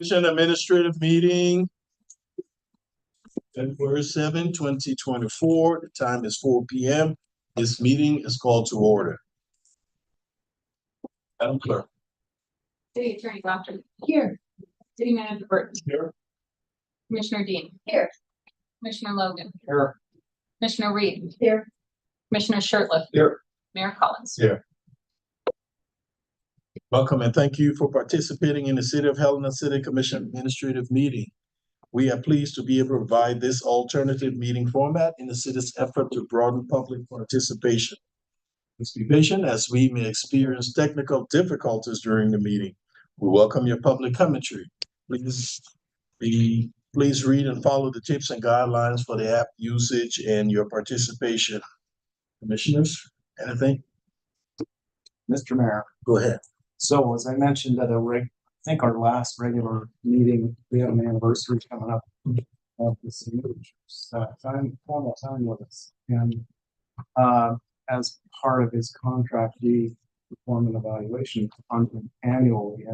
Commission Administrative Meeting, February 7, 2024. The time is 4 p.m. This meeting is called to order. Madam Clerk. City Attorney Doctor. Here. City Manager Burton. Here. Commissioner Dean. Here. Commissioner Logan. Here. Commissioner Reed. Here. Commissioner Shirtliff. Here. Mayor Collins. Here. Welcome and thank you for participating in the City of Helena City Commission Administrative Meeting. We are pleased to be able to provide this alternative meeting format in the city's effort to broaden public participation. Please be patient as we may experience technical difficulties during the meeting. We welcome your public commentary. Please read and follow the tips and guidelines for the app usage and your participation. Commissioners, anything? Mr. Mayor, Go ahead. so as I mentioned at I think our last regular meeting, we have an anniversary coming up of this formal time with us. And as part of his contract, we perform an evaluation on him annually.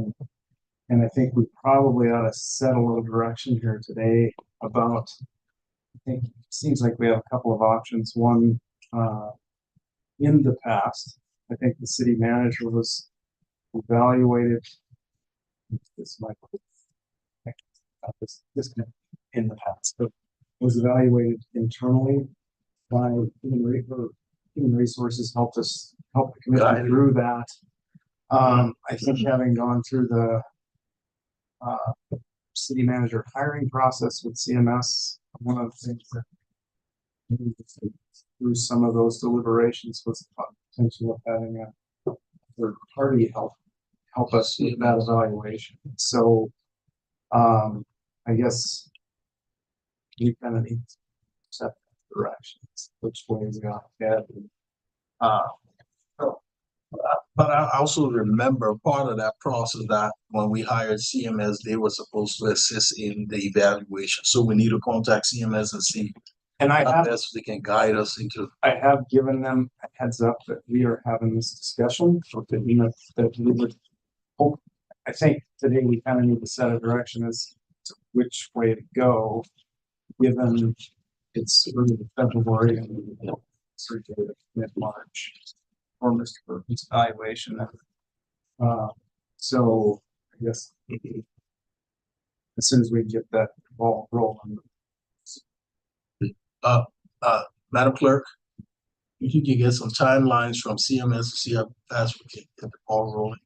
And I think we probably ought to set a little direction here today about, I think it seems like we have a couple of options. One, in the past, I think the city manager was evaluated. This in the past, but was evaluated internally by human resources. Help the commission through that. I think having gone through the city manager hiring process with CMS, one of the things that through some of those deliberations was the potential of having a third party help us with that evaluation. So I guess we kind of need to set directions, which way we got ahead. But I also remember part of that process that when we hired CMS, they were supposed to assist in the evaluation. So we need to contact CMS and see how best they can guide us into. I have given them a heads up that we are having this discussion, so that we would hope. I think today we kind of need to set a direction as to which way to go, given it's early February and mid-March for Mr. Burton's evaluation. So I guess as soon as we get that ball rolling. Madam Clerk, if you can get some timelines from CMS to see how fast we can get the ball rolling.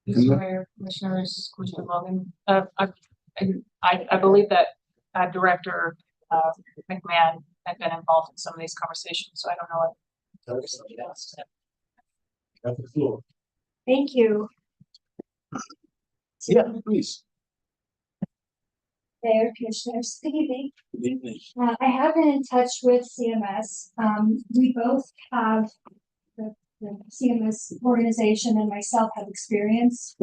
Mr. Mayor, Commissioners, Commissioner Logan. I believe that Director McMahon had been involved in some of these conversations, so I don't know what. Have the floor. Thank you. Yeah, please. Mayor, Commissioners, good evening. Good evening. I have been in touch with CMS. We both have the CMS organization and myself have experience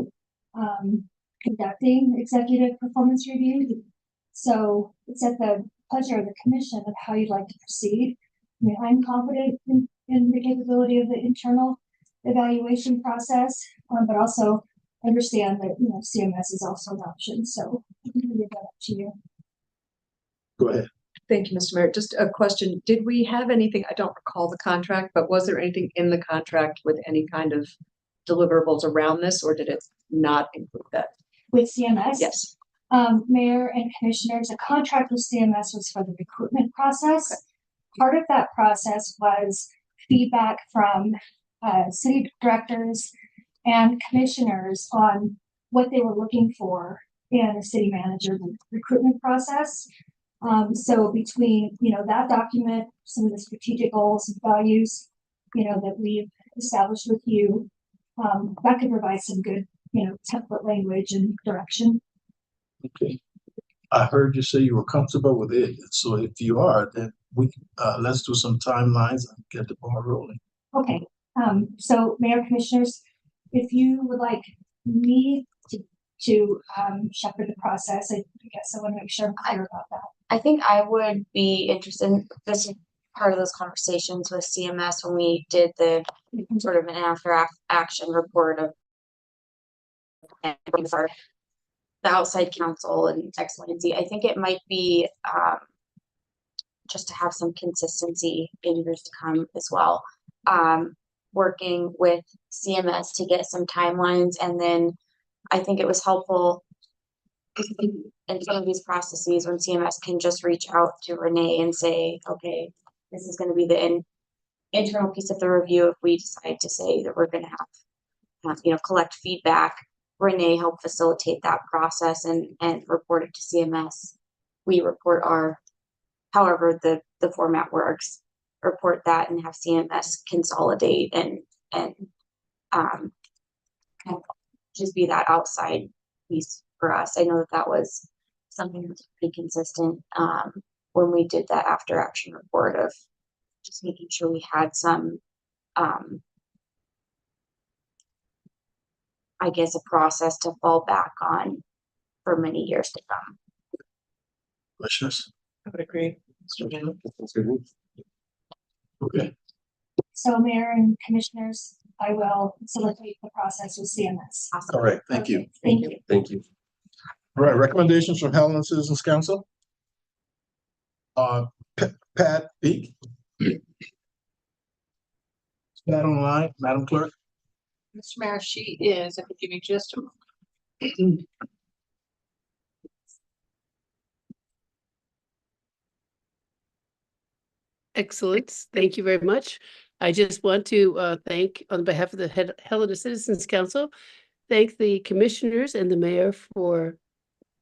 conducting executive performance review. So it's at the pleasure of the commission of how you'd like to proceed. I mean, I'm confident in the capability of the internal evaluation process, but also understand that CMS is also an option. So I'm going to leave that up to you. Go ahead. Thank you, Mr. Mayor. Just a question. Did we have anything, I don't recall the contract, but was there anything in the contract with any kind of deliverables around this, or did it not include that? With CMS? Yes. Mayor and commissioners, a contract with CMS was for the recruitment process. Okay. Part of that process was feedback from city directors and commissioners on what they were looking for in a city manager recruitment process. So between, that document, some of the strategic goals and values, that we've established with you, that could provide some good, template language and direction. Okay. I heard you say you were comfortable with it. So if you are, then we let's do some timelines and get the ball rolling. Okay. So Mayor, Commissioners, if you would like me to shepherd the process, I guess I want to make sure I'm clear about that. I think I would be interested in this part of those conversations with CMS when we did the sort of an after action report of the outside counsel and X, Y, and Z. I think it might be just to have some consistency in years to come as well. Working with CMS to get some timelines, and then I think it was helpful in some of these processes when CMS can just reach out to Renee and say, okay, this is going to be the internal piece of the review. If we decide to say that we're going to have, collect feedback, Renee help facilitate that process and report it to CMS. We report however the format works, report that and have CMS consolidate and kind of just be that outside piece for us. I know that was something that's pretty consistent when we did that after action report of just making sure we had some I guess a process to fall back on for many years to come. Commissioners? I would agree. Mr. Jim. Okay, So Mayor and Commissioners, I will facilitate the process with CMS. all right, thank you. Okay, Thank you. Thank you. All right, recommendations from Helena Citizens Council. Pat Peak. Is that online, Madam Clerk? Mr. Mayor, she is, if you give me just a moment. Excellent. Thank you very much. I just want to thank, on behalf of the Helena Citizens Council, thank the commissioners and the mayor for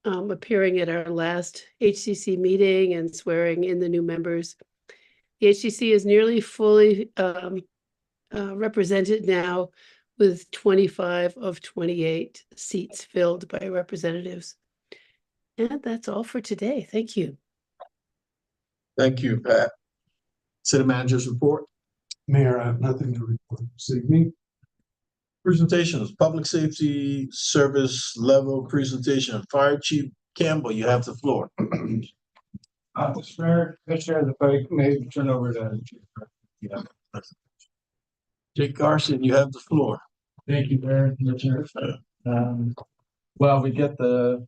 appearing at our last HCC meeting and swearing in the new members. The HCC is nearly fully represented now, with 25 of 28 seats filled by representatives. And that's all for today. Thank you. Thank you, Pat. City Manager's report. Mayor, I have nothing to report this evening. Presentations, Public Safety Service Level Presentation. Fire Chief Campbell, you have the floor. Mr. Mayor, Commissioner, if I may turn over to. Jake Garson, you have the floor. Thank you, Mayor, Commissioners. Well, we get the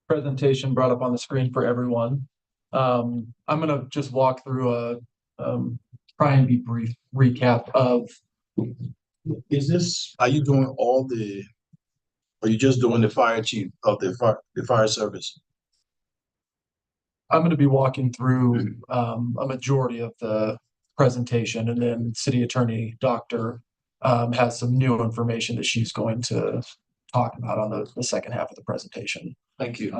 presentation brought up on the screen for everyone. I'm gonna just walk through try and be brief recap of. Are you doing are you just doing the fire chief of the fire service? I'm gonna be walking through a majority of the presentation, and then City Attorney Dr. Has some new information that she's going to talk about on the second half of the presentation. Thank you.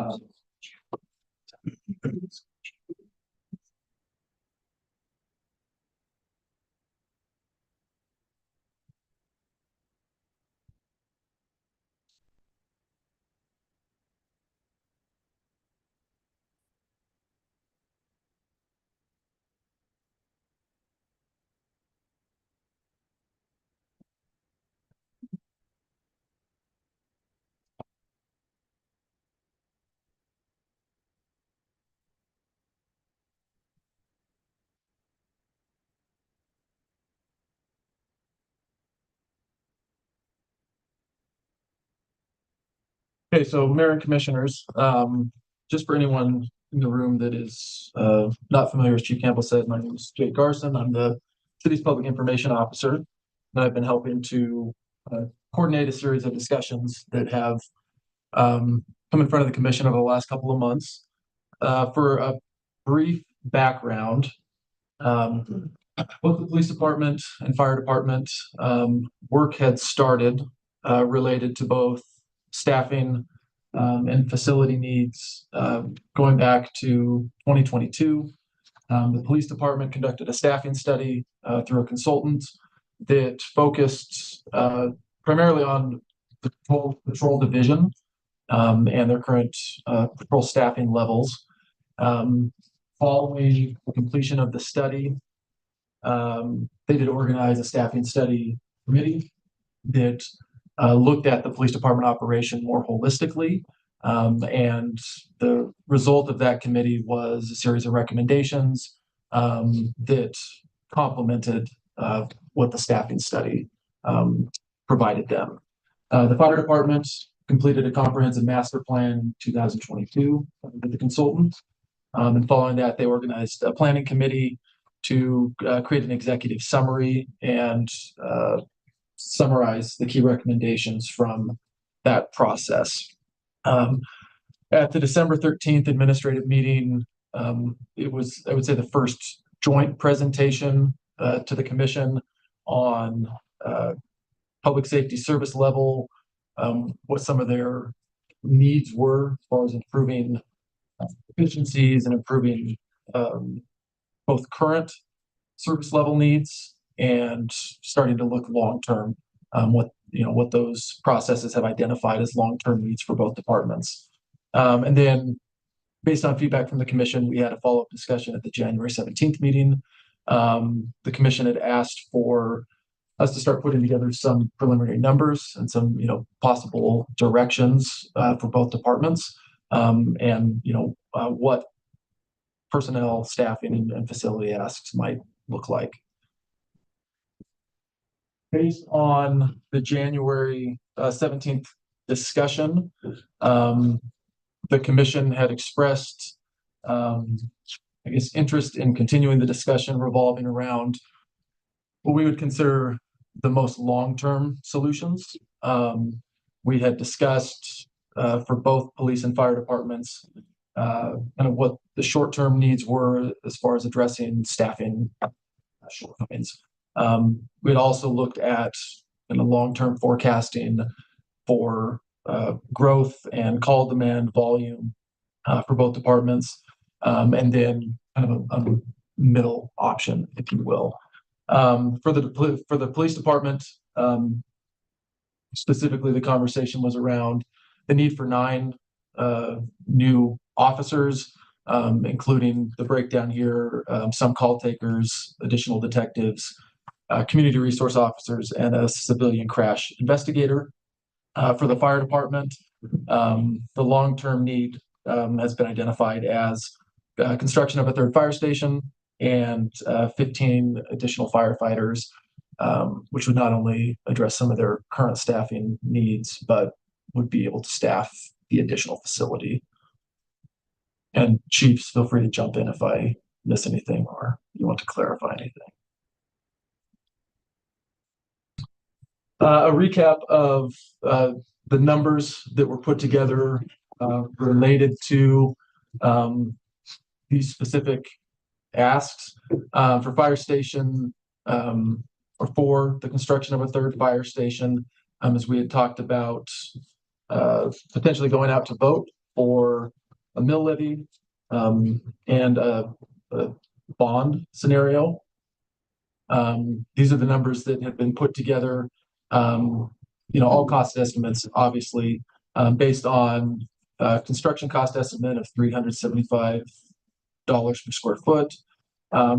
Okay, so Mayor and Commissioners, just for anyone in the room that is not familiar, as Chief Campbell said, my name is Jake Garson. I'm the city's public information officer, and I've been helping to coordinate a series of discussions that have come in front of the commission over the last couple of months. For a brief background, both the police department and fire department work had started related to both staffing and facility needs going back to 2022. The police department conducted a staffing study through a consultant that focused primarily on the patrol division and their current patrol staffing levels. Following the completion of the study, they did organize a staffing study committee that looked at the police department operation more holistically. And the result of that committee was a series of recommendations that complemented what the staffing study provided them. The fire department completed a comprehensive master plan in 2022 with the consultant. And following that, they organized a planning committee to create an executive summary and summarize the key recommendations from that process. At the December 13th administrative meeting, it was, I would say, the first joint presentation to the commission on public safety service level, what some of their needs were as far as improving efficiencies and improving both current service level needs and starting to look long term, what those processes have identified as long term needs for both departments. And then, based on feedback from the commission, we had a follow up discussion at the January 17th meeting. The commission had asked for us to start putting together some preliminary numbers and some, possible directions for both departments, and what personnel, staffing, and facility asks might look like. Based on the January 17th discussion, the commission had expressed, interest in continuing the discussion revolving around what we would consider the most long-term solutions. We had discussed for both police and fire departments kind of what the short-term needs were as far as addressing staffing shortcomings. We had also looked at long-term forecasting for growth and call demand volume for both departments, and then kind of a middle option, if you will. For the police department, specifically, the conversation was around the need for 9 new officers, including the breakdown here, some call takers, additional detectives, community resource officers, and a civilian crash investigator. For the fire department, the long-term need has been identified as construction of a 3rd fire station and 15 additional firefighters, which would not only address some of their current staffing needs, but would be able to staff the additional facility. And chiefs, feel free to jump in if I miss anything or you want to clarify anything. A recap of the numbers that were put together related to these specific asks for fire station, or for the construction of a 3rd fire station, as we had talked about, potentially going out to vote for a mill levy and a bond scenario. These are the numbers that have been put together. All cost estimates, obviously, based on construction cost estimate of $375 per square foot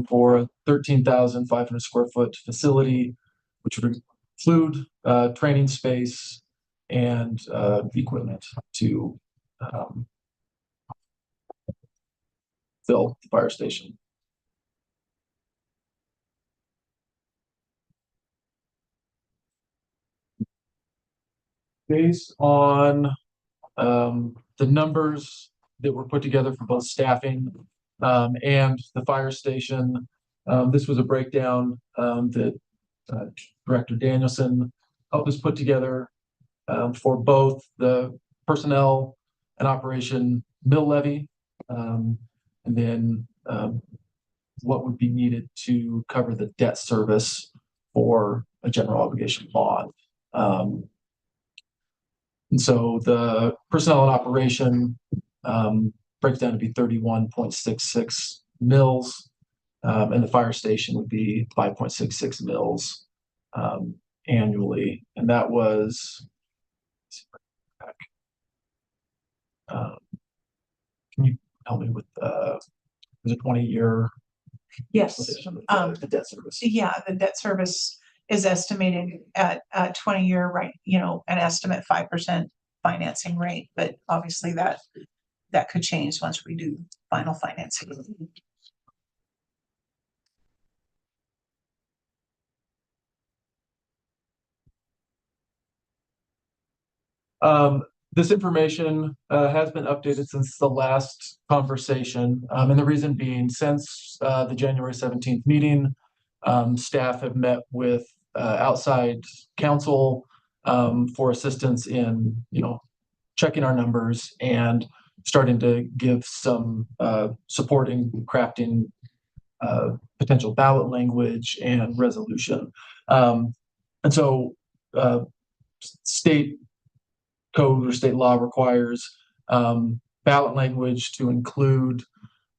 for a 13,500 square foot facility, which would include training space and equipment to fill the fire station. Based on the numbers that were put together for both staffing and the fire station, this was a breakdown that Director Danielson helped us put together for both the personnel and operation mill levy, and then what would be needed to cover the debt service for a general obligation bond. And so the personnel and operation breaks down to be 31.66 mils, and the fire station would be 5.66 mils annually. And that was, can you help me with was a 20-year? Yes. The debt service. Yeah, the debt service is estimated at 20-year, right? An estimate 5% financing rate, but obviously that could change once we do final financing. This information has been updated since the last conversation, and the reason being, since the January 17th meeting, staff have met with outside counsel for assistance in, checking our numbers and starting to give some support in crafting potential ballot language and resolution. And so state code or state law requires ballot language to include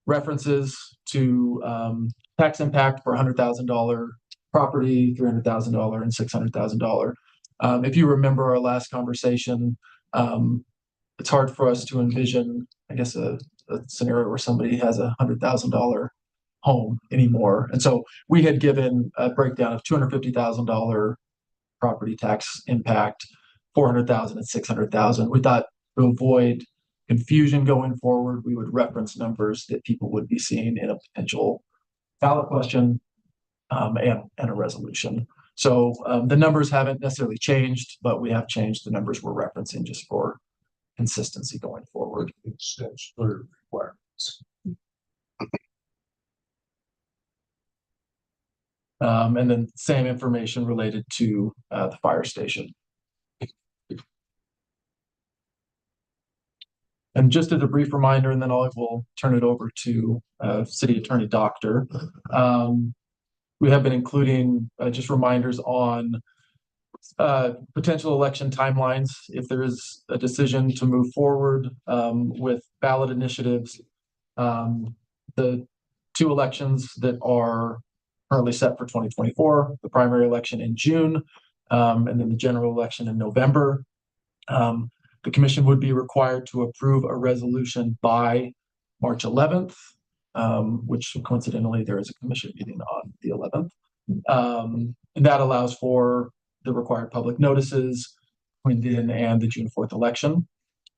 references to tax impact for $100,000 property, $300,000, and $600,000. If you remember our last conversation, it's hard for us to envision, I guess, a scenario where somebody has a $100,000 home anymore. And so we had given a breakdown of $250,000 property tax impact, $400,000 and $600,000. We thought to avoid confusion going forward, we would reference numbers that people would be seeing in a potential ballot question and a resolution. So the numbers haven't necessarily changed, but we have changed the numbers we're referencing just for consistency going forward. Statutory requirements. And then same information related to the fire station. And just as a brief reminder, and then I will turn it over to City Attorney Doctor. We have been including just reminders on potential election timelines. If there is a decision to move forward with ballot initiatives, the two elections that are currently set for 2024, the primary election in June, and then the general election in November. The commission would be required to approve a resolution by March 11th, which coincidentally there is a commission meeting on the 11th. And that allows for the required public notices between then and the June 4th election.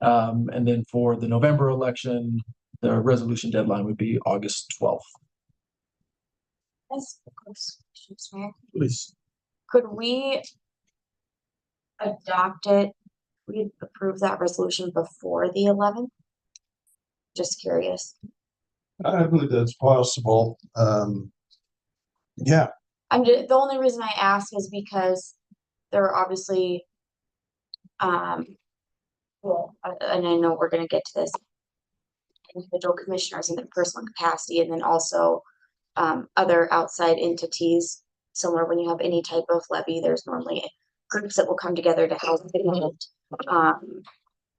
And then for the November election, the resolution deadline would be August 12th. Please. Could we adopt it? We approve that resolution before the 11th? Just curious. I believe that's possible. Yeah, The only reason I ask is because there are obviously, well, and I know we're going to get to this, individual commissioners in their personal capacity, and then also other outside entities. Similar when you have any type of levy, there's normally groups that will come together to help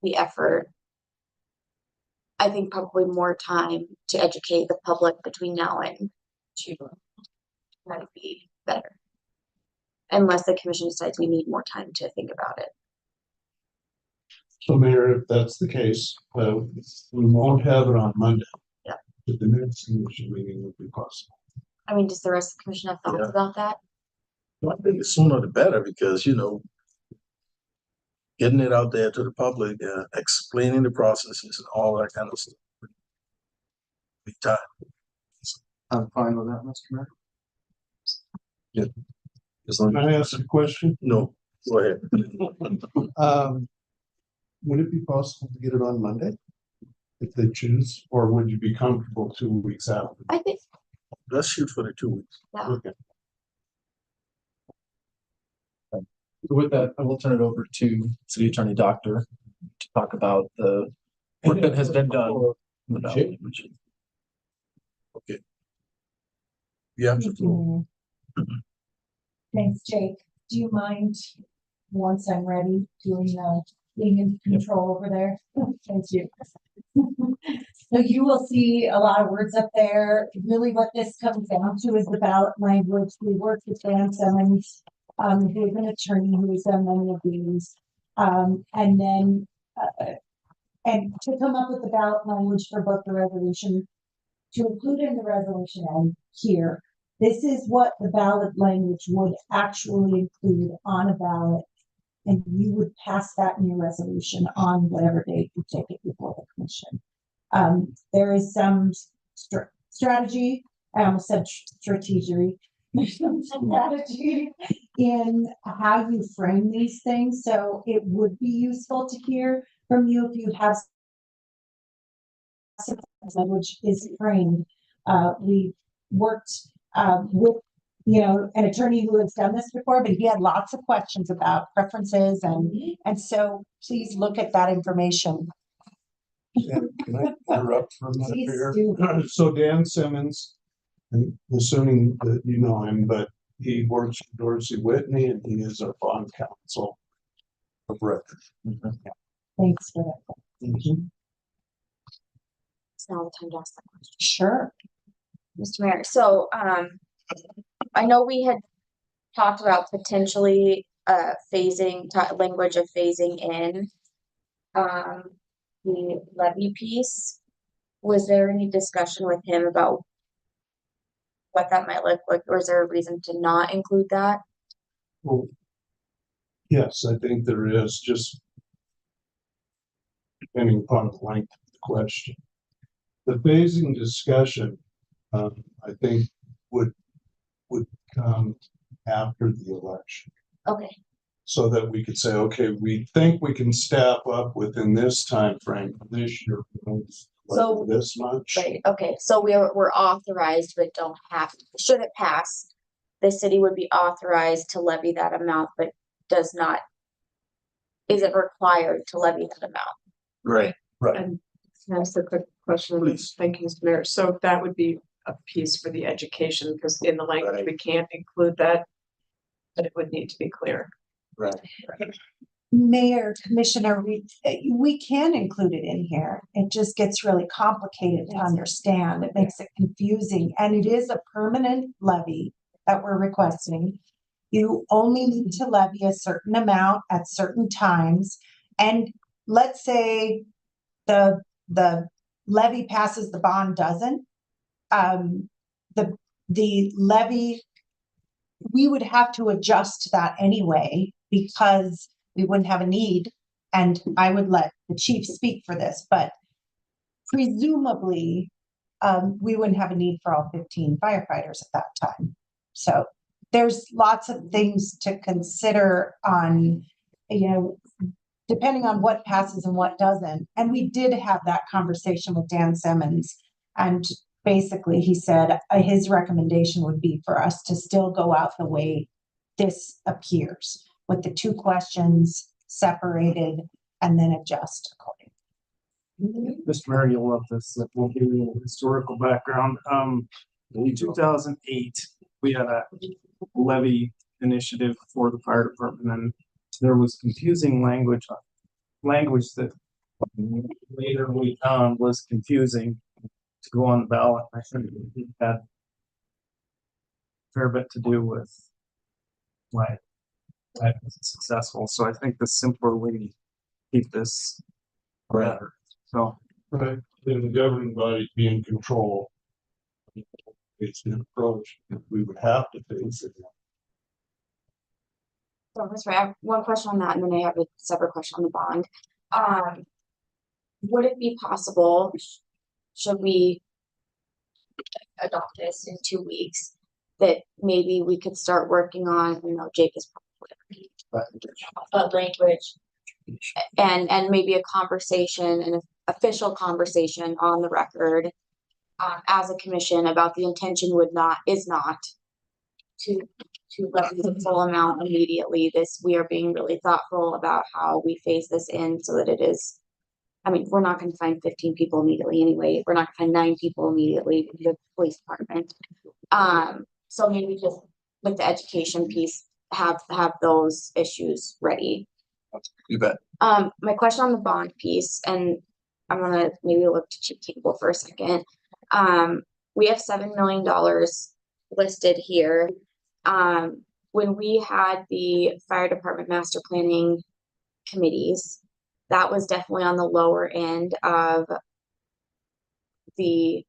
the effort. I think probably more time to educate the public between now and June might be better. Unless the commission decides we need more time to think about it. so Mayor, if that's the case, we won't have it on Monday. Yeah. But the next commission meeting would be possible. I mean, does the rest of the commission have thoughts about that? Well, I think the sooner the better, because, getting it out there to the public, explaining the processes and all that kind of stuff. Big time. I'm fine with that, Mr. Mayor. Can I ask a question? No, go ahead. Would it be possible to get it on Monday if they choose, or would you be comfortable 2 weeks out? I think, Let's shoot for the 2 weeks. yeah. Okay. So with that, I will turn it over to City Attorney Doctor to talk about the work that has been done. On the ballot. Okay. Yeah, absolutely. Thanks, Jake. Do you mind, once I'm ready, being in control over there? Thank you. So you will see a lot of words up there. Really what this comes down to is the ballot language. We worked with Dan Simmons, who's an attorney who's done many of these. And to come up with the ballot language for both the resolution, to include in the resolution and here, this is what the ballot language would actually include on a ballot. And you would pass that in your resolution on whatever date you take it before the commission. There is some strategy, I almost said strategy. There's some strategy in how you frame these things. So it would be useful to hear from you if you have some language is framed. We worked with, you know, an attorney who has done this before, but he had lots of questions about preferences, and so please look at that information. Can I interrupt for a minute Please here? do. So Dan Simmons, I'm assuming that you know him, but he works for Dorsey Whitney and he is our bond counsel of record. Thanks for that. It's now the time to ask that question. Sure. Mr. Mayor, so, I know we had talked about potentially, language of phasing in, the levy piece. Was there any discussion with him about what that might look like, or is there a reason to not include that? Well, yes, I think there is, just depending upon the length of the question. The phasing discussion, I think would come after the election, Okay, so that we could say, okay, we think we can staff up within this time frame this year. So- This much. right, okay, so we're authorized, but don't have, should it pass, the city would be authorized to levy that amount, but does not, is it required to levy that amount? Right. Right. And can I ask a quick question? Please. Thank you, Mr. Mayor. So that would be a piece for the education, because in the language, we can't include that. But it would need to be clear. Right. Mayor, Commissioner, we can include it in here. It just gets really complicated to understand. It makes it confusing, and it is a permanent levy that we're requesting. You only need to levy a certain amount at certain times. And let's say the levy passes, the bond doesn't. The levy, we would have to adjust that anyway, because we wouldn't have a need. And I would let the chief speak for this, but presumably, we wouldn't have a need for all 15 firefighters at that time. So there's lots of things to consider on, you know, depending on what passes and what doesn't. And we did have that conversation with Dan Simmons, and basically he said his recommendation would be for us to still go out the way this appears, with the two questions separated and then adjust accordingly. Mr. Mayor, you'll love this. We'll give you a historical background. In 2008, we had a levy initiative for the fire department, and there was confusing language that later we found was confusing to go on the ballot. I think it had a fair bit to do with why I was successful. So I think the simpler we keep this better. So Right. Then the governing body be in control. It's an approach that we would have to face it. So Mr. Mayor, I have one question on that, and then I have a separate question on the bond. Would it be possible, should we adopt this in 2 weeks, that maybe we could start working on, you know, Jake is probably language and maybe a conversation, an official conversation on the record as a commission about the intention is not to levy the full amount immediately. We are being really thoughtful about how we phase this in so that it is, I mean, we're not going to find 15 people immediately anyway. We're not going to find 9 people immediately in the police department. So maybe just with the education piece, have those issues ready. You bet. My question on the bond piece, and I'm gonna maybe look to Chief Campbell for a second. We have $7 million listed here. When we had the fire department master planning committees, that was definitely on the lower end of the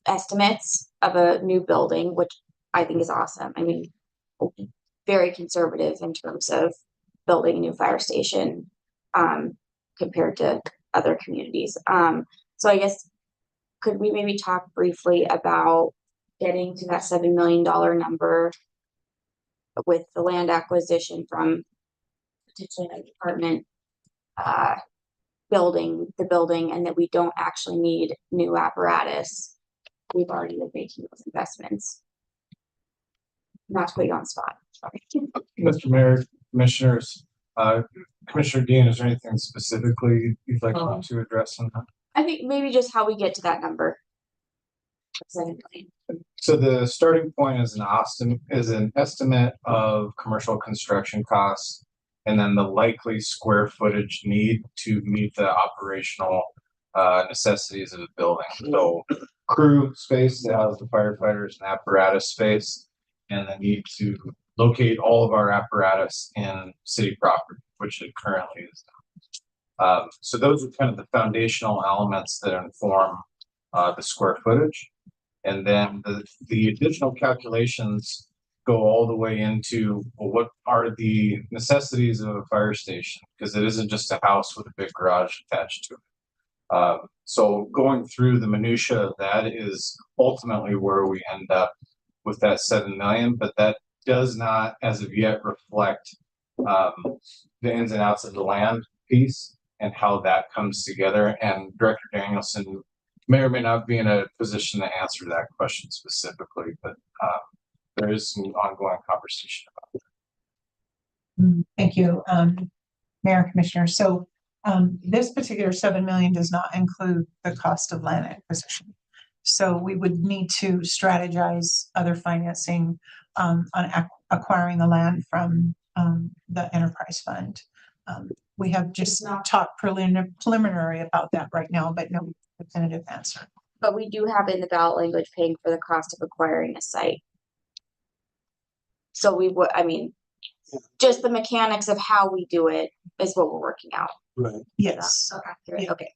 estimates of a new building, which I think is awesome. I mean, very conservative in terms of building a new fire station, compared to other communities. So I guess, could we maybe talk briefly about getting to that $7 million number with the land acquisition from potentially a department building the building and that we don't actually need new apparatus. We've already been making those investments. Not to put you on the spot. Sorry. Mr. Mayor, Commissioners, Commissioner Dean, is there anything specifically you'd like to address on that? I think maybe just how we get to that number. So the starting point is an estimate of commercial construction costs, and then the likely square footage need to meet the operational necessities of the building. So crew space to house the firefighters and apparatus space, and the need to locate all of our apparatus in city property, which it currently is. So those are kind of the foundational elements that inform the square footage. And then the additional calculations go all the way into, well, what are the necessities of a fire station? Because it isn't just a house with a big garage attached to it. So going through the minutia of that is ultimately where we end up with that 7 million, but that does not, as of yet, reflect the ins and outs of the land piece and how that comes together. And Director Danielson may or may not be in a position to answer that question specifically, but there is some ongoing conversation about that. Thank you, Mayor and Commissioner. So this particular 7 million does not include the cost of land acquisition. So we would need to strategize other financing on acquiring the land from the enterprise fund. We have just talked preliminary about that right now, but no definitive answer. But we do have in the ballot language paying for the cost of acquiring a site. So we would, I mean, just the mechanics of how we do it is what we're working out. Right. Yes. Okay. Okay.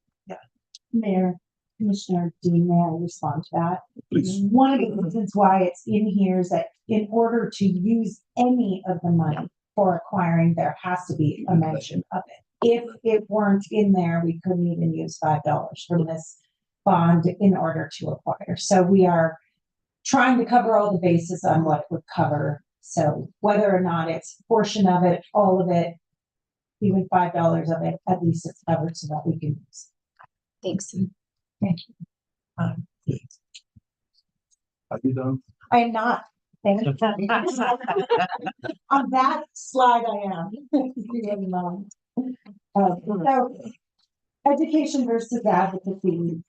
Mayor, Commissioner Dean, may I respond to that? Please. One of the reasons why it's in here is that in order to use any of the money for acquiring, there has to be a mention of it. If it weren't in there, we couldn't even use $5 from this bond in order to acquire. So we are trying to cover all the bases on what it would cover. So whether or not it's a portion of it, all of it, even $5 of it, at least it's covered so that we can use. Thanks. Thank you. Have you done? I am not. Thank you. On that slide, I am. So, education versus advocacy.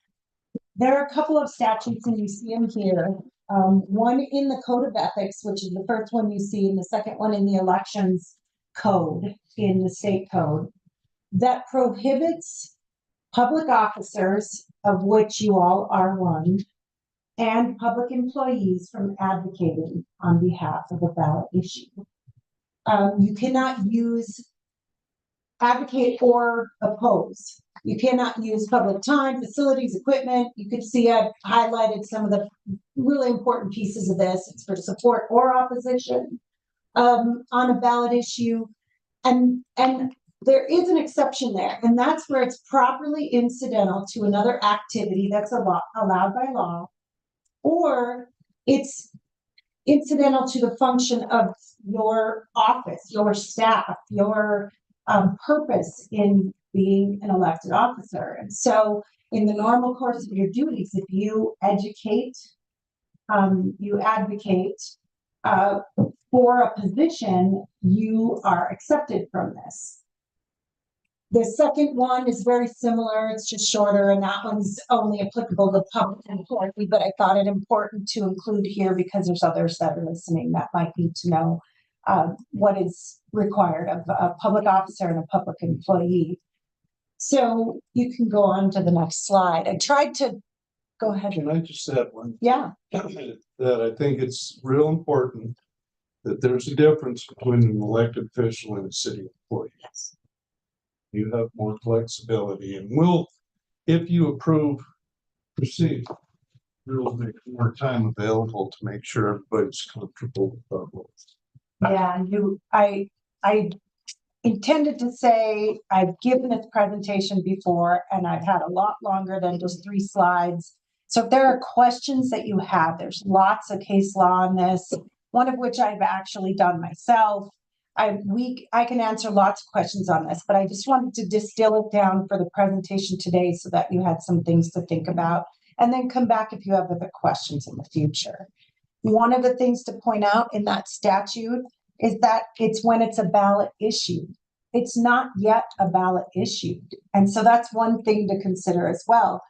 There are a couple of statutes, and you see them here. One in the Code of Ethics, which is the first one you see, and the second one in the Elections Code in the state code, that prohibits public officers, of which you all are one, and public employees from advocating on behalf of a ballot issue. You cannot use advocate or oppose. You cannot use public time, facilities, equipment. You can see I've highlighted some of the really important pieces of this. It's for support or opposition on a ballot issue. And there is an exception there, and that's where it's properly incidental to another activity that's allowed by law, or it's incidental to the function of your office, your staff, your purpose in being an elected officer. And so in the normal course of your duties, if you educate, you advocate for a position, you are accepted from this. The second one is very similar. It's just shorter, and that one's only applicable to public employees, but I thought it important to include here because there's others that are listening that might need to know what is required of a public officer and a public employee. So you can go on to the next slide. I tried to go ahead. Can I just add one? Yeah. That I think it's real important that there's a difference between an elected official and a city employee. Yes. You have more flexibility, and we'll, if you approve, proceed. We'll make more time available to make sure everybody's comfortable with that rules. Yeah, I intended to say I've given this presentation before, and I've had a lot longer than just 3 slides. So if there are questions that you have, there's lots of case law on this, one of which I've actually done myself. I can answer lots of questions on this, but I just wanted to distill it down for the presentation today so that you had some things to think about, and then come back if you have other questions in the future. One of the things to point out in that statute is that it's when it's a ballot issue. It's not yet a ballot issued. And so that's one thing to consider as well.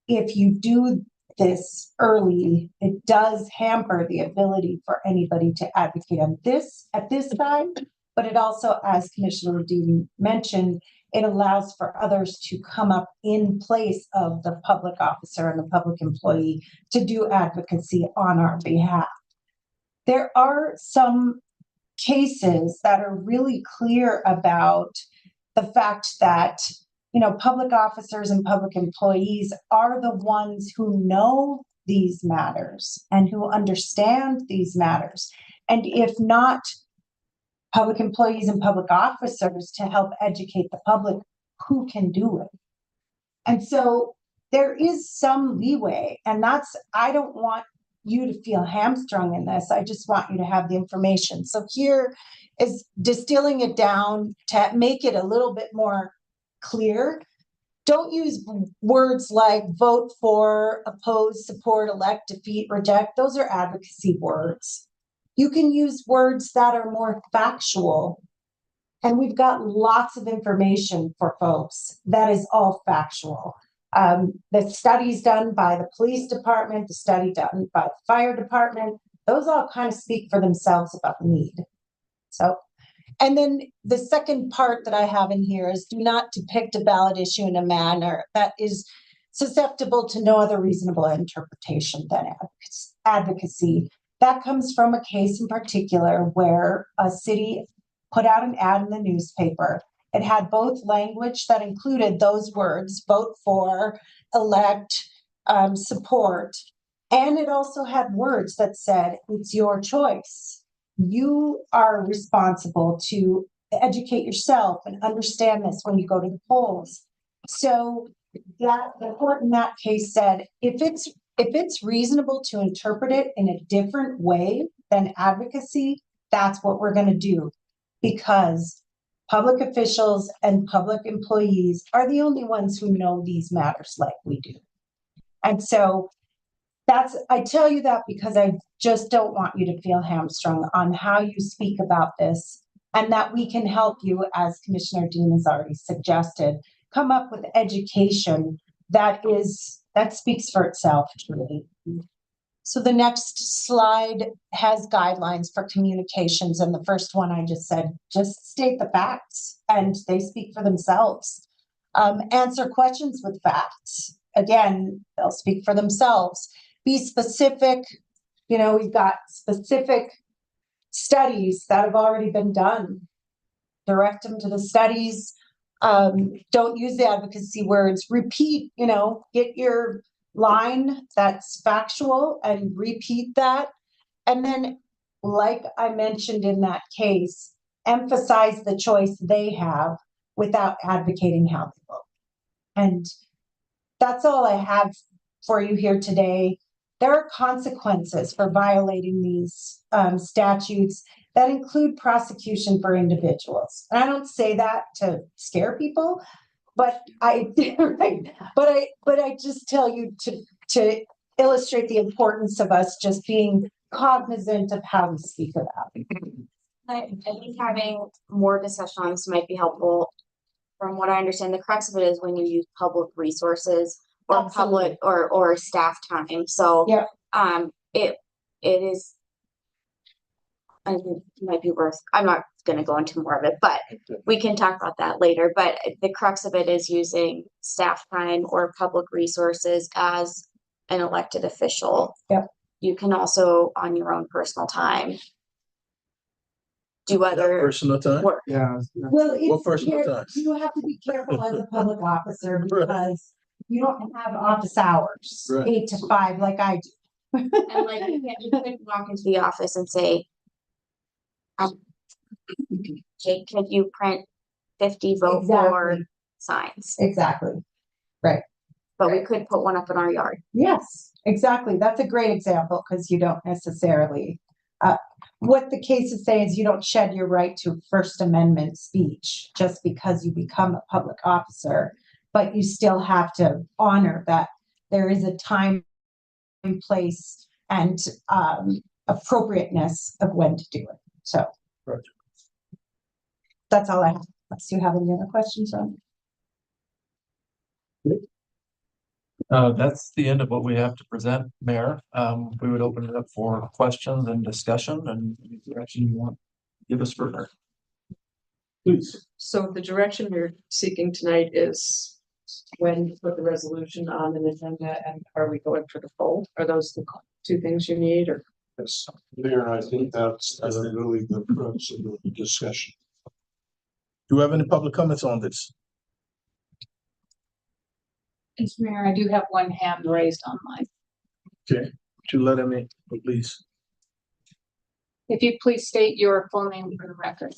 If you do this early, it does hamper the ability for anybody to advocate on this at this time, but it also, as Commissioner Dean mentioned, it allows for others to come up in place of the public officer and the public employee to do advocacy on our behalf. There are some cases that are really clear about the fact that, you know, public officers and public employees are the ones who know these matters and who understand these matters. And if not public employees and public officers to help educate the public, who can do it? And so there is some leeway, and I don't want you to feel hamstrung in this. I just want you to have the information. So here is distilling it down to make it a little bit more clear. Don't use words like vote for, oppose, support, elect, defeat, reject. Those are advocacy words. You can use words that are more factual. And we've got lots of information for folks that is all factual. The studies done by the police department, the study done by the fire department, those all kind of speak for themselves about the need. So, and then the second part that I have in here is do not depict a ballot issue in a manner that is susceptible to no other reasonable interpretation than advocacy. That comes from a case in particular where a city put out an ad in the newspaper. It had both language that included those words, vote for, elect, support, and it also had words that said, it's your choice. You are responsible to educate yourself and understand this when you go to the polls. So that the court in that case said, if it's reasonable to interpret it in a different way than advocacy, that's what we're going to do, because public officials and public employees are the only ones who know these matters like we do. And so I tell you that because I just don't want you to feel hamstrung on how you speak about this, and that we can help you, as Commissioner Dean has already suggested, come up with education that speaks for itself, truly. So the next slide has guidelines for communications. And the first one I just said, just state the facts and they speak for themselves. Answer questions with facts. Again, they'll speak for themselves. Be specific. You know, we've got specific studies that have already been done. Direct them to the studies. Don't use the advocacy words. Repeat, get your line that's factual and repeat that. And then, like I mentioned in that case, emphasize the choice they have without advocating how they vote. And that's all I have for you here today. There are consequences for violating these statutes that include prosecution for individuals. And I don't say that to scare people, but I just tell you to illustrate the importance of us just being cognizant of how we speak about it. I think having more discussion on this might be helpful. From what I understand, the crux of it is when you use public resources or Absolutely. public or staff time. So Yeah. It is, I think it might be worth, I'm not going to go into more of it, but we can talk about that later. But the crux of it is using staff time or public resources as an elected official. Yep. You can also, on your own personal time, do other Personal time? work. Yeah. Well, What personal time? you have to be careful as a public officer because you don't have office hours, Right. 8 to 5 like I do. And like you could walk into the office and say, Jake, could you print 50 vote for Exactly. signs? Exactly. But we could put one up in our yard. Yes, exactly. That's a great example because you don't necessarily, what the case is saying is you don't shed your right to First Amendment speech just because you become a public officer, but you still have to honor that there is a time, place, and appropriateness of when to do it. So Roger. that's all I have. Unless you have any other questions on That's the end of what we have to present, Mayor. We would open it up for questions and discussion and any direction you want to give us further. Please. So the direction we're seeking tonight is when to put the resolution on an agenda, and are we going for the full? Are those the two things you need, or? Yes, there, I think that's really the crux of the discussion. Do you have any public comments on this? Mr. Mayor, I do have one hand raised online. Okay, would you let him in, please? If you please state your full name for the record.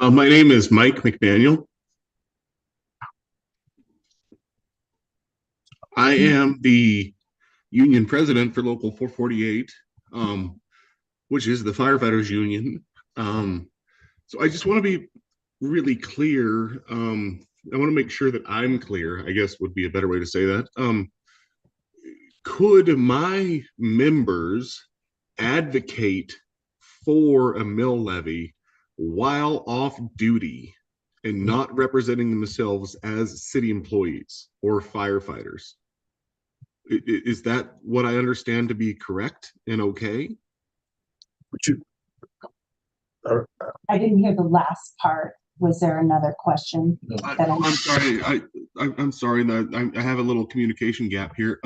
My name is Mike McDaniel. I am the union president for Local 448, which is the firefighters union. So I just want to be really clear. I want to make sure that I'm clear, I guess would be a better way to say that. Could my members advocate for a mill levy while off duty and not representing themselves as city employees or firefighters? Is that what I understand to be correct and okay? Would you? I didn't hear the last part. Was there another question? I'm sorry. I'm sorry that I have a little communication gap here.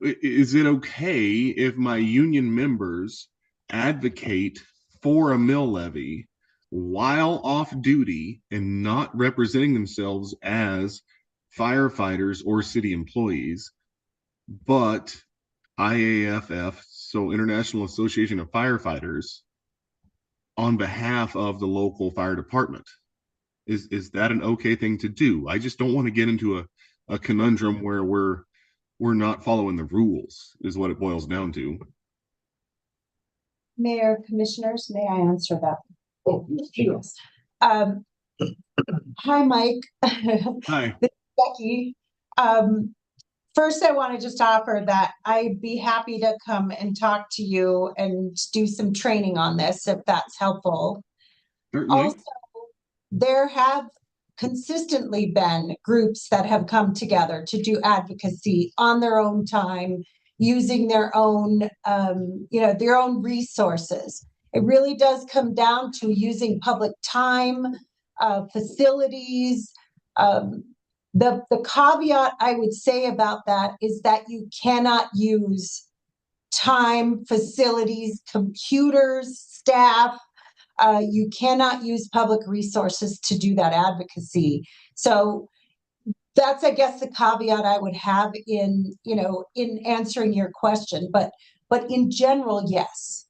Is it okay if my union members advocate for a mill levy while off duty and not representing themselves as firefighters or city employees, but IAFF, so International Association of Firefighters, on behalf of the local fire department? Is that an okay thing to do? I just don't want to get into a conundrum where we're not following the rules, is what it boils down to. Mayor, commissioners, may I answer that? Oh, sure. Hi, Mike. Hi. This is Becky. First, I want to just offer that I'd be happy to come and talk to you and do some training on this, if that's helpful. Certainly. Also, there have consistently been groups that have come together to do advocacy on their own time, using their own, their own resources. It really does come down to using public time, facilities. The caveat I would say about that is that you cannot use time, facilities, computers, staff. You cannot use public resources to do that advocacy. So that's, I guess, the caveat I would have in answering your question. But in general, yes,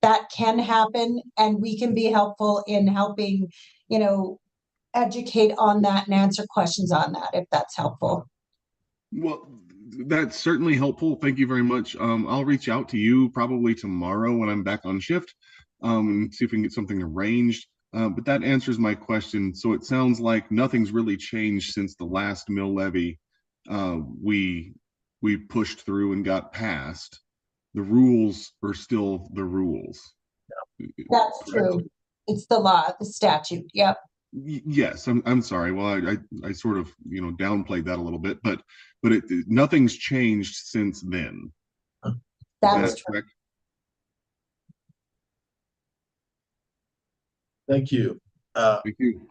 that can happen, and we can be helpful in helping, educate on that and answer questions on that, if that's helpful. Well, that's certainly helpful. Thank you very much. I'll reach out to you probably tomorrow when I'm back on shift, and see if we can get something arranged. But that answers my question. So it sounds like nothing's really changed since the last mill levy we pushed through and got passed. The rules are still the rules. That's true. It's the law, the statute. Yep. Yes, I'm sorry. Well, I sort of downplayed that a little bit, but nothing's changed since then. That's true. Correct? Thank you. Thank you.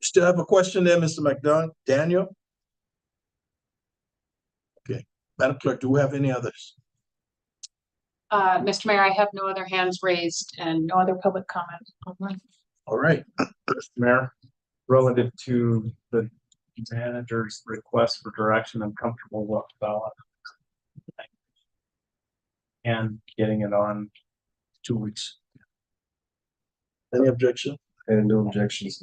Still have a question there, Mr. Daniel? Okay, Madam Clerk, do we have any others? Mr. Mayor, I have no other hands raised and no other public comment online. All right. Mayor, relative to the manager's request for direction, I'm comfortable with ballot and getting it on 2 weeks. Any objection? And no objections.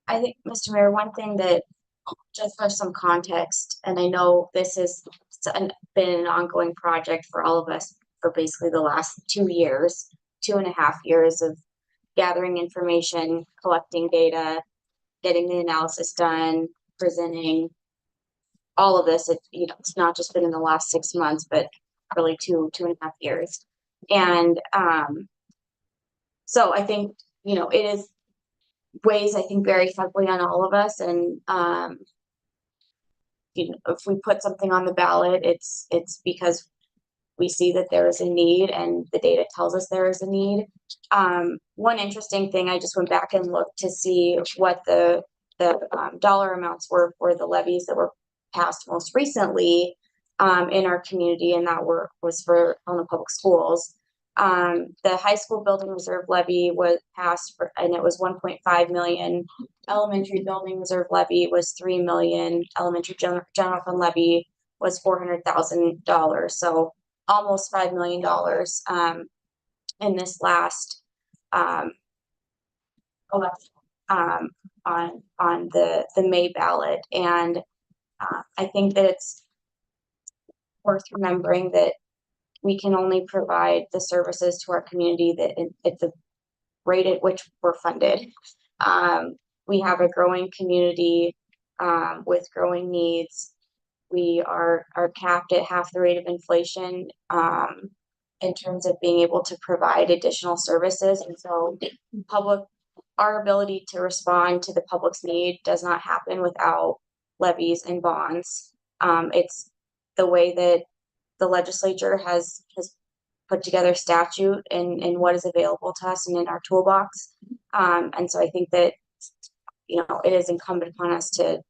I think, Mr. Mayor, one thing that just for some context, and I know this has been an ongoing project for all of us for basically the last 2.5 years of gathering information, collecting data, getting the analysis done, presenting all of this. It's not just been in the last 6 months, but really 2.5 years. And so I think, it is weighs, I think, very heavily on all of us. And if we put something on the ballot, it's because we see that there is a need and the data tells us there is a need. One interesting thing, I just went back and looked to see what the dollar amounts were for the levies that were passed most recently in our community, and that was for Helena Public Schools. The high school building reserve levy was passed and it was 1.5 million. Elementary building reserve levy was 3 million. Elementary general fund levy was $400,000. So almost $5 million in this last election on the May ballot. And I think that it's worth remembering that we can only provide the services to our community that at the rate at which we're funded. We have a growing community with growing needs. We are capped at half the rate of inflation in terms of being able to provide additional services. And so our ability to respond to the public's need does not happen without levies and bonds. It's the way that the legislature has put together statute and what is available to us and in our toolbox. And so I think that, it is incumbent upon us to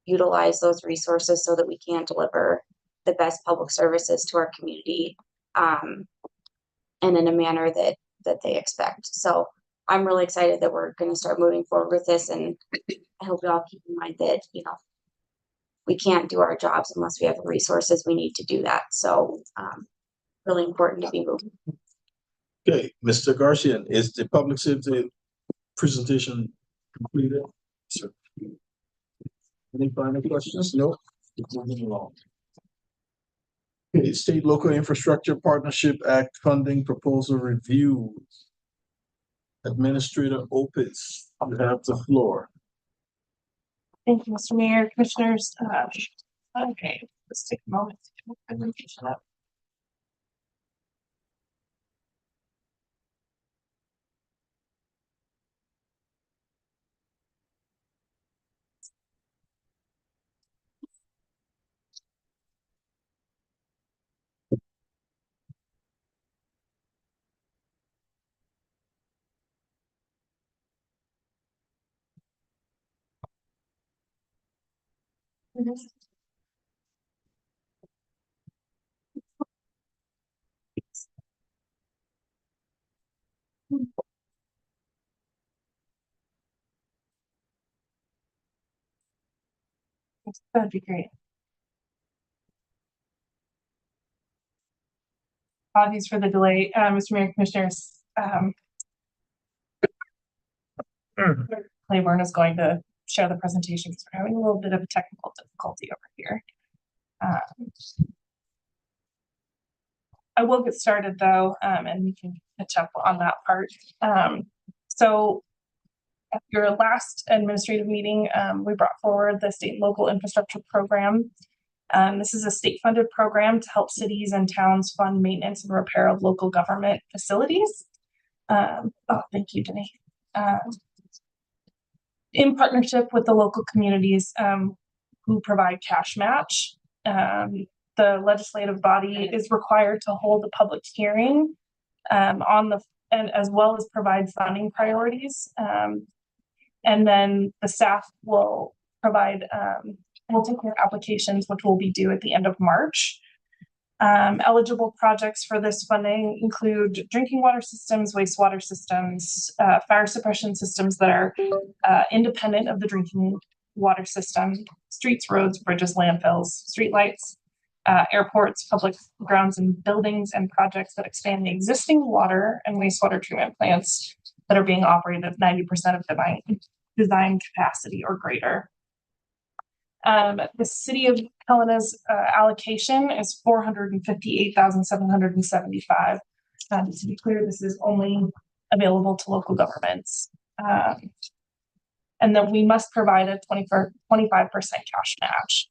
utilize those resources so that we can deliver the best public services to our community and in a manner that they expect. So I'm really excited that we're going to start moving forward with this. And I hope you all keep in mind that, we can't do our jobs unless we have the resources we need to do that. So really important to be moving. Okay, Mr. Garcia, is the public safety presentation completed? Sir. Any final questions? No. Moving along. Okay, State Local Infrastructure Partnership Act funding proposal review. Administrator Opitz, you have the floor. Thank you, Mr. Mayor, Commissioners. Okay, let's take a moment to put the presentation up. That'd be great. Apologies for the delay, Mr. Mayor, Commissioners. Claiborne is going to share the presentation because we're having a little bit of a technical difficulty over here. I will get started though, and we can catch up on that part. So at your last administrative meeting, we brought forward the State and Local Infrastructure Program. This is a state-funded program to help cities and towns fund maintenance and repair of local government facilities. Thank you, Denise. In partnership with the local communities who provide cash match. The legislative body is required to hold a public hearing and as well as provide funding priorities. And then the staff will provide, will take their applications, which will be due at the end of March. Eligible projects for this funding include drinking water systems, wastewater systems, fire suppression systems that are independent of the drinking water system, streets, roads, bridges, landfills, streetlights, airports, public grounds and buildings, and projects that expand the existing water and wastewater treatment plants that are being operated at 90% of design capacity or greater. The City of Helena's allocation is $458,775. To be clear, this is only available to local governments. And then we must provide a 25% cash match.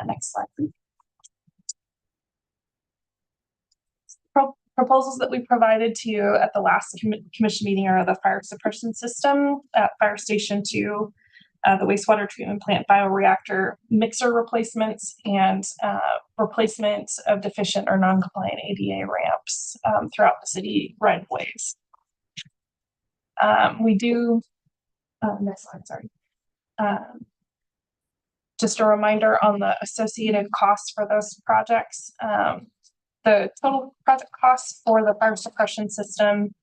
Next slide, please. Proposals that we provided to you at the last commission meeting are the fire suppression system at Fire Station 2, the wastewater treatment plant bioreactor mixer replacements, and replacement of deficient or non-compliant ADA ramps throughout the city right of ways. We do, next slide, sorry. Just a reminder on the associated costs for those projects. The total project cost for the fire suppression system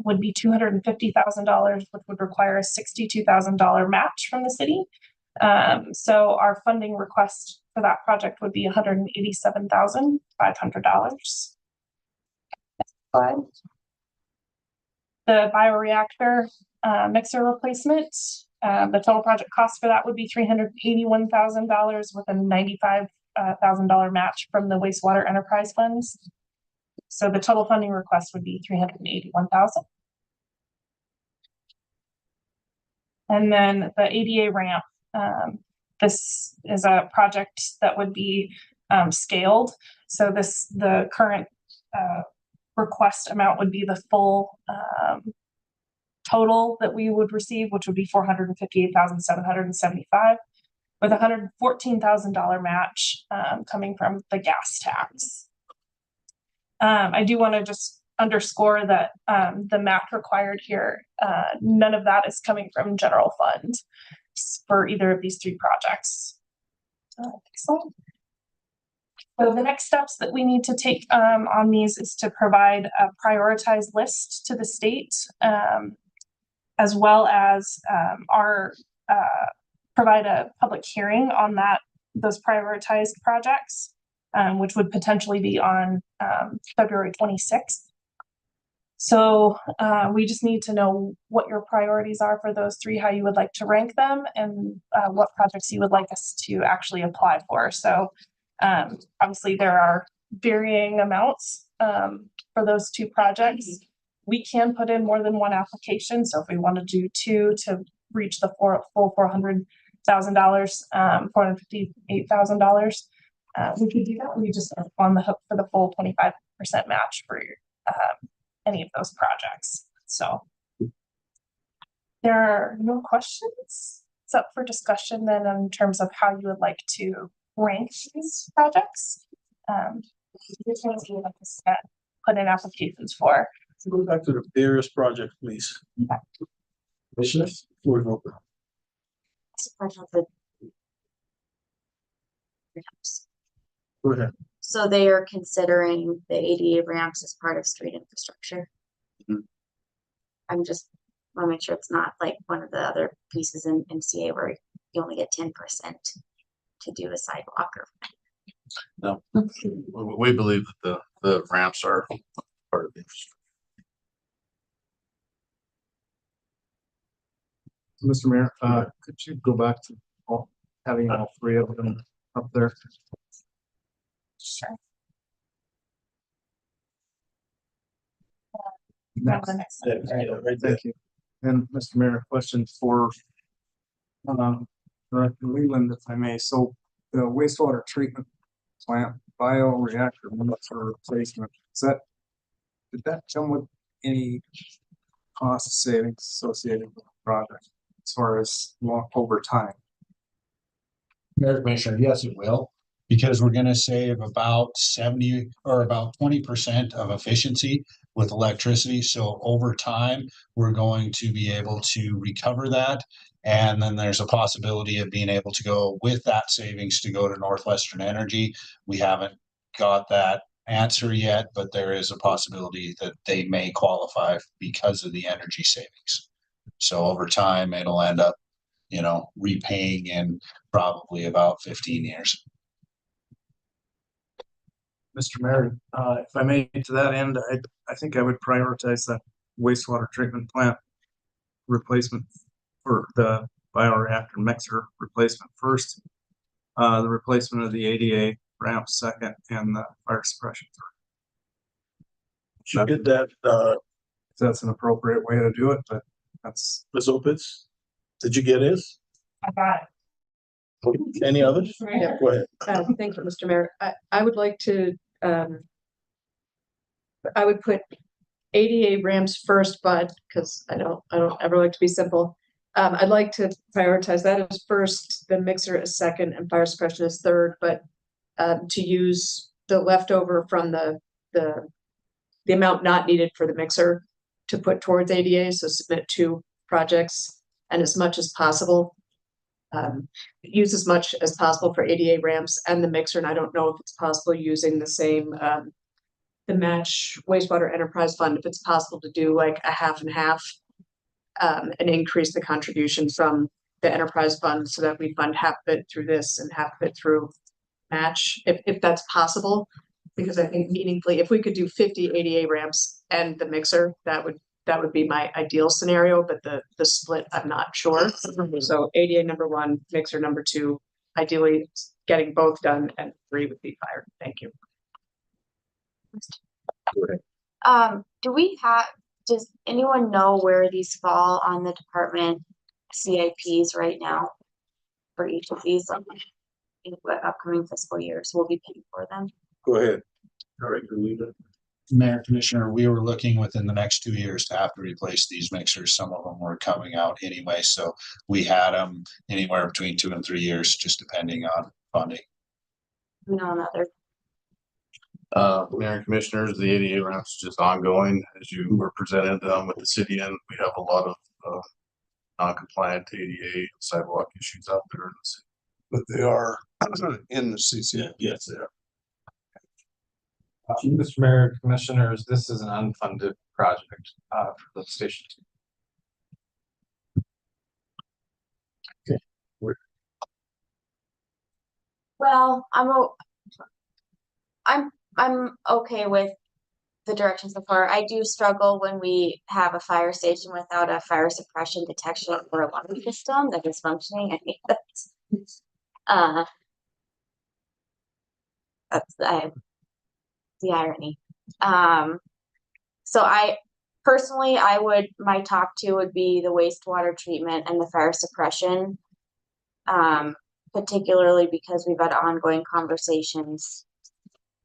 would be $250,000, which would require a $62,000 match from the city. So our funding request for that project would be $187,500. The bioreactor mixer replacement, the total project cost for that would be $381,000 with a $95,000 match from the wastewater enterprise funds. So the total funding request would be $381,000. And then the ADA ramp, this is a project that would be scaled. So the current request amount would be the full total that we would receive, which would be $458,775, with a $114,000 match coming from the gas tax. I do want to just underscore that the match required here, none of that is coming from general fund for either of these three projects. So the next steps that we need to take on these is to provide a prioritized list to the state, as well as provide a public hearing on those prioritized projects, which would potentially be on February 26th. So we just need to know what your priorities are for those three, how you would like to rank them, and what projects you would like us to actually apply for. So obviously there are varying amounts for those two projects. We can put in more than one application. So if we want to do two to reach the full $400,000, $458,000, we could do that. We just are on the hook for the full 25% match for any of those projects. So there are no questions. It's up for discussion then in terms of how you would like to rank these projects. Which ones you would like to put in applications for. Go back to the various projects, please. Okay. Commissioners, floor is open. Go ahead. So they are considering the ADA ramps as part of street infrastructure. I'm just want to make sure it's not like one of the other pieces in MCA where you only get 10% to do a sidewalk or. No, we believe that the ramps are part of the infrastructure. Mr. Mayor, could you go back to having all three of them up there? Sure. Next. The next slide. Right there. Thank you. And Mr. Mayor, question for Director Leland, if I may. So the wastewater treatment plant bioreactor mixer replacement, did that come with any cost savings associated with the project as far as over time? Mayor Commissioner, yes, it will, because we're gonna save about 70 or about 20% of efficiency with electricity. So over time, we're going to be able to recover that. And then there's a possibility of being able to go with that savings to go to Northwestern Energy. We haven't got that answer yet, but there is a possibility that they may qualify because of the energy savings. So over time, it'll end up, repaying in probably about 15 years. Mr. Mayor, if I may, to that end, I think I would prioritize that wastewater treatment plant replacement for the bioreactor mixer replacement first. The replacement of the ADA ramp second, and the fire suppression third. Should get that, If that's an appropriate way to do it, but that's. Ms. Opitz? Did you get his? I got it. Any others? Yeah. Go ahead. Thank you, Mr. Mayor. I would like to, I would put ADA ramps first, but, because I don't ever like to be simple. I'd like to prioritize that as first, the mixer as second, and fire suppression as third, but to use the leftover from the amount not needed for the mixer to put towards ADA, so submit 2 projects, and as much as possible, use as much as possible for ADA ramps and the mixer. And I don't know if it's possible using the same, the match wastewater enterprise fund, if it's possible to do like a half and half, and increase the contribution from the enterprise fund so that we fund half of it through this and half of it through match, if that's possible. Because I think meaningfully, if we could do 50 ADA ramps and the mixer, that would be my ideal scenario, but the split, I'm not sure. So ADA number 1, mixer number 2, ideally getting both done, and 3 would be fire. Thank you. Does anyone know where these fall on the department CIPs right now? For each of these, in what upcoming fiscal years we'll be paying for them? Go ahead. Director Weaver. Mayor, Commissioner, we were looking within the next 2 years to have to replace these mixers. Some of them were coming out anyway, so we had them anywhere between 2 and 3 years, just depending on funding. No, another. Mayor and Commissioners, the ADA ramp is just ongoing. As you were presented with the city, and we have a lot of non-compliant ADA sidewalk issues out there in the city. But they are in the CCN. Yes, they are. Mr. Mayor, Commissioners, this is an unfunded project for the station. Well, I'm okay with the direction so far. I do struggle when we have a fire station without a fire suppression detection or alarm system that is functioning. I think that's the irony. So I personally, my top 2 would be the wastewater treatment and the fire suppression. Particularly because we've had ongoing conversations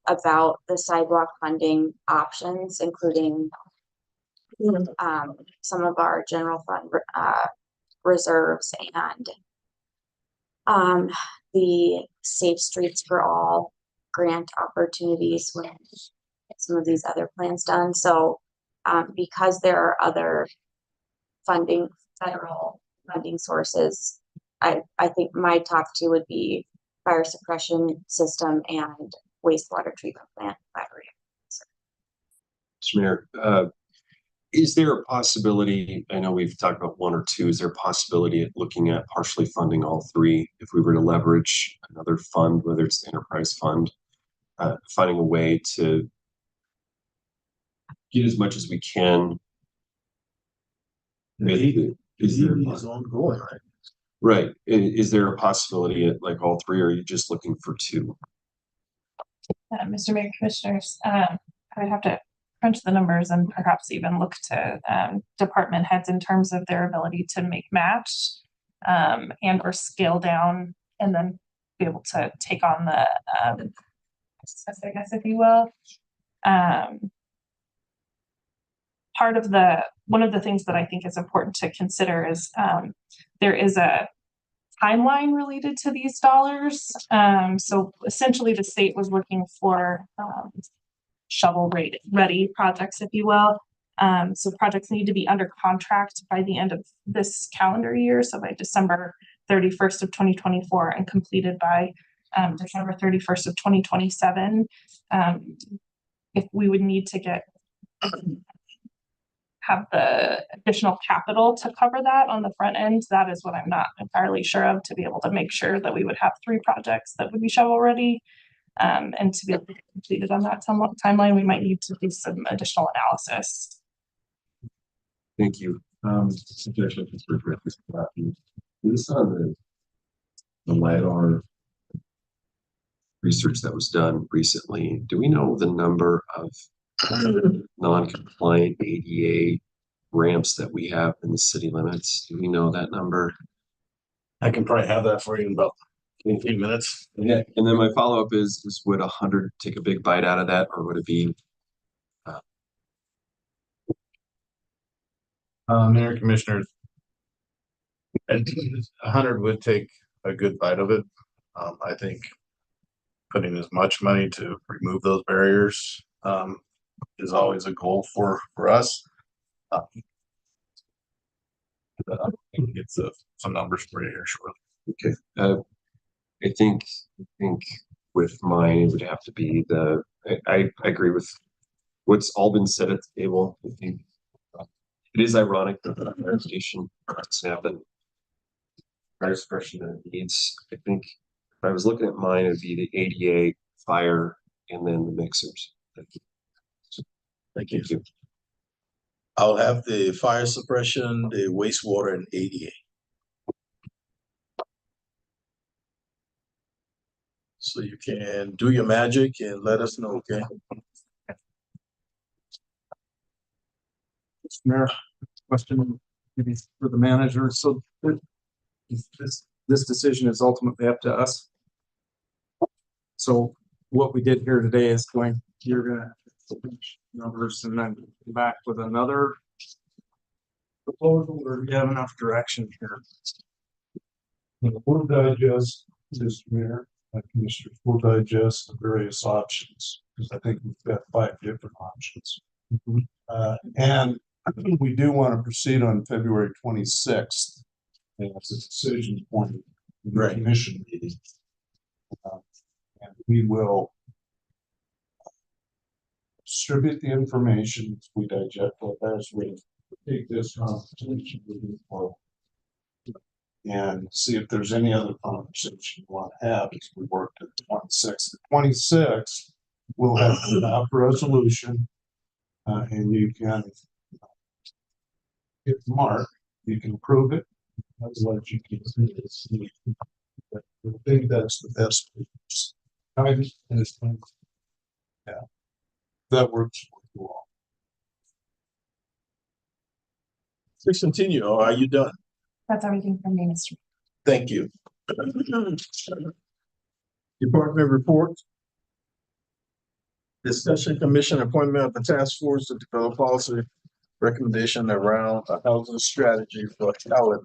about the sidewalk funding options, including some of our general fund reserves and the Safe Streets for All grant opportunities when some of these other plans done. So because there are other federal funding sources, I think my top 2 would be fire suppression system and wastewater treatment plant battery. Mr. Mayor, is there a possibility, I know we've talked about 1 or 2, is there a possibility of looking at partially funding all 3 if we were to leverage another fund, whether it's the enterprise fund, finding a way to get as much as we can? The EV is ongoing, right? Right. Is there a possibility at like all 3, or are you just looking for 2? Mr. Mayor, Commissioners, I would have to crunch the numbers and perhaps even look to department heads in terms of their ability to make match and or scale down, and then be able to take on the I guess, if you will. One of the things that I think is important to consider is there is a timeline related to these dollars. So essentially the state was looking for shovel ready projects, if you will. So projects need to be under contract by the end of this calendar year. So by December 31st of 2024 and completed by December 31st of 2027. If we would need to have the additional capital to cover that on the front end, that is what I'm not entirely sure of, to be able to make sure that we would have 3 projects that would be shovel ready. And to be able to be completed on that timeline, we might need to do some additional analysis. Thank you. Based on the LiDAR research that was done recently, do we know the number of non-compliant ADA ramps that we have in the city limits? Do we know that number? I can probably have that for you in about 15 minutes. Yeah. And then my follow-up is would 100 take a big bite out of that, or would it be? Mayor Commissioners, 100 would take a good bite of it. I think putting as much money to remove those barriers is always a goal for us. I can get some numbers for you here shortly. Okay. I think with mine, it would have to be I agree with what's all been said at the table. I think it is ironic that the fire station snap and fire suppression that it needs. I think if I was looking at mine, it'd be the ADA, fire, and then the mixers. Thank you. I'll have the fire suppression, the wastewater, and ADA. So you can do your magic and let us know, okay? Mr. Mayor, question maybe for the manager. So this decision is ultimately up to us. So what we did here today is you're gonna numbers and then come back with another proposal, or do you have enough direction here? We'll digest, Mr. Mayor, Commissioners, we'll digest the various options, because I think we've got 5 different options. And we do want to proceed on February 26th. And it's a decision point in the commission meeting. And we will distribute the information as we digest it, as we take this conversation moving forward. And see if there's any other conversation you want to have as we work to the 26th. The 26th, we'll have a draft resolution, and you can hit the mark. You can approve it. Otherwise, you can see it. I think that's the best. Yeah, that works for you all. Please continue, or are you done? That's everything from me, Mr. Thank you. Department report. Discussion commission appointment of the task force to develop policy recommendation around a housing strategy for Helena.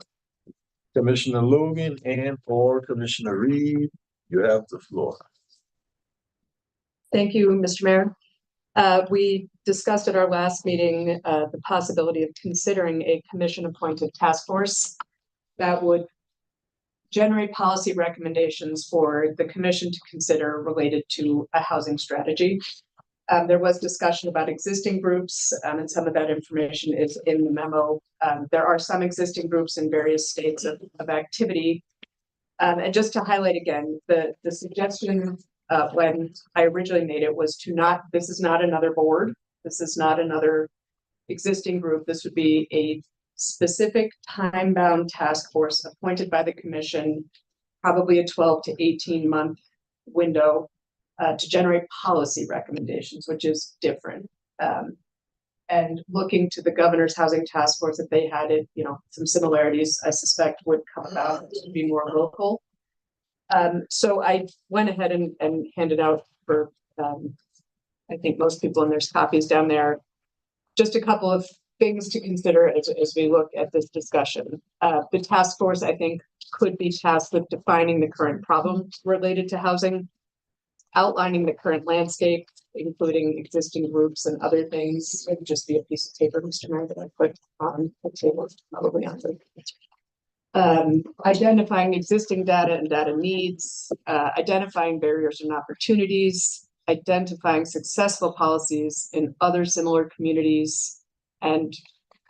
Commissioner Logan and or Commissioner Reed, you have the floor. Thank you, Mr. Mayor. We discussed at our last meeting the possibility of considering a commission-appointed task force that would generate policy recommendations for the commission to consider related to a housing strategy. There was discussion about existing groups, and some of that information is in the memo. There are some existing groups in various states of activity. And just to highlight again, the suggestion when I originally made it was this is not another board. This is not another existing group. This would be a specific time-bound task force appointed by the commission, probably a 12 to 18 month window to generate policy recommendations, which is different. And looking to the governor's housing task force, if they had it, some similarities, I suspect would come about to be more local. So I went ahead and handed out for, I think most people, and there's copies down there, just a couple of things to consider as we look at this discussion. The task force, I think, could be tasked with defining the current problems related to housing, outlining the current landscape, including existing groups and other things. It would just be a piece of paper, Mr. Mayor, that I put on the table, probably on the identifying existing data and data needs, identifying barriers and opportunities, identifying successful policies in other similar communities, and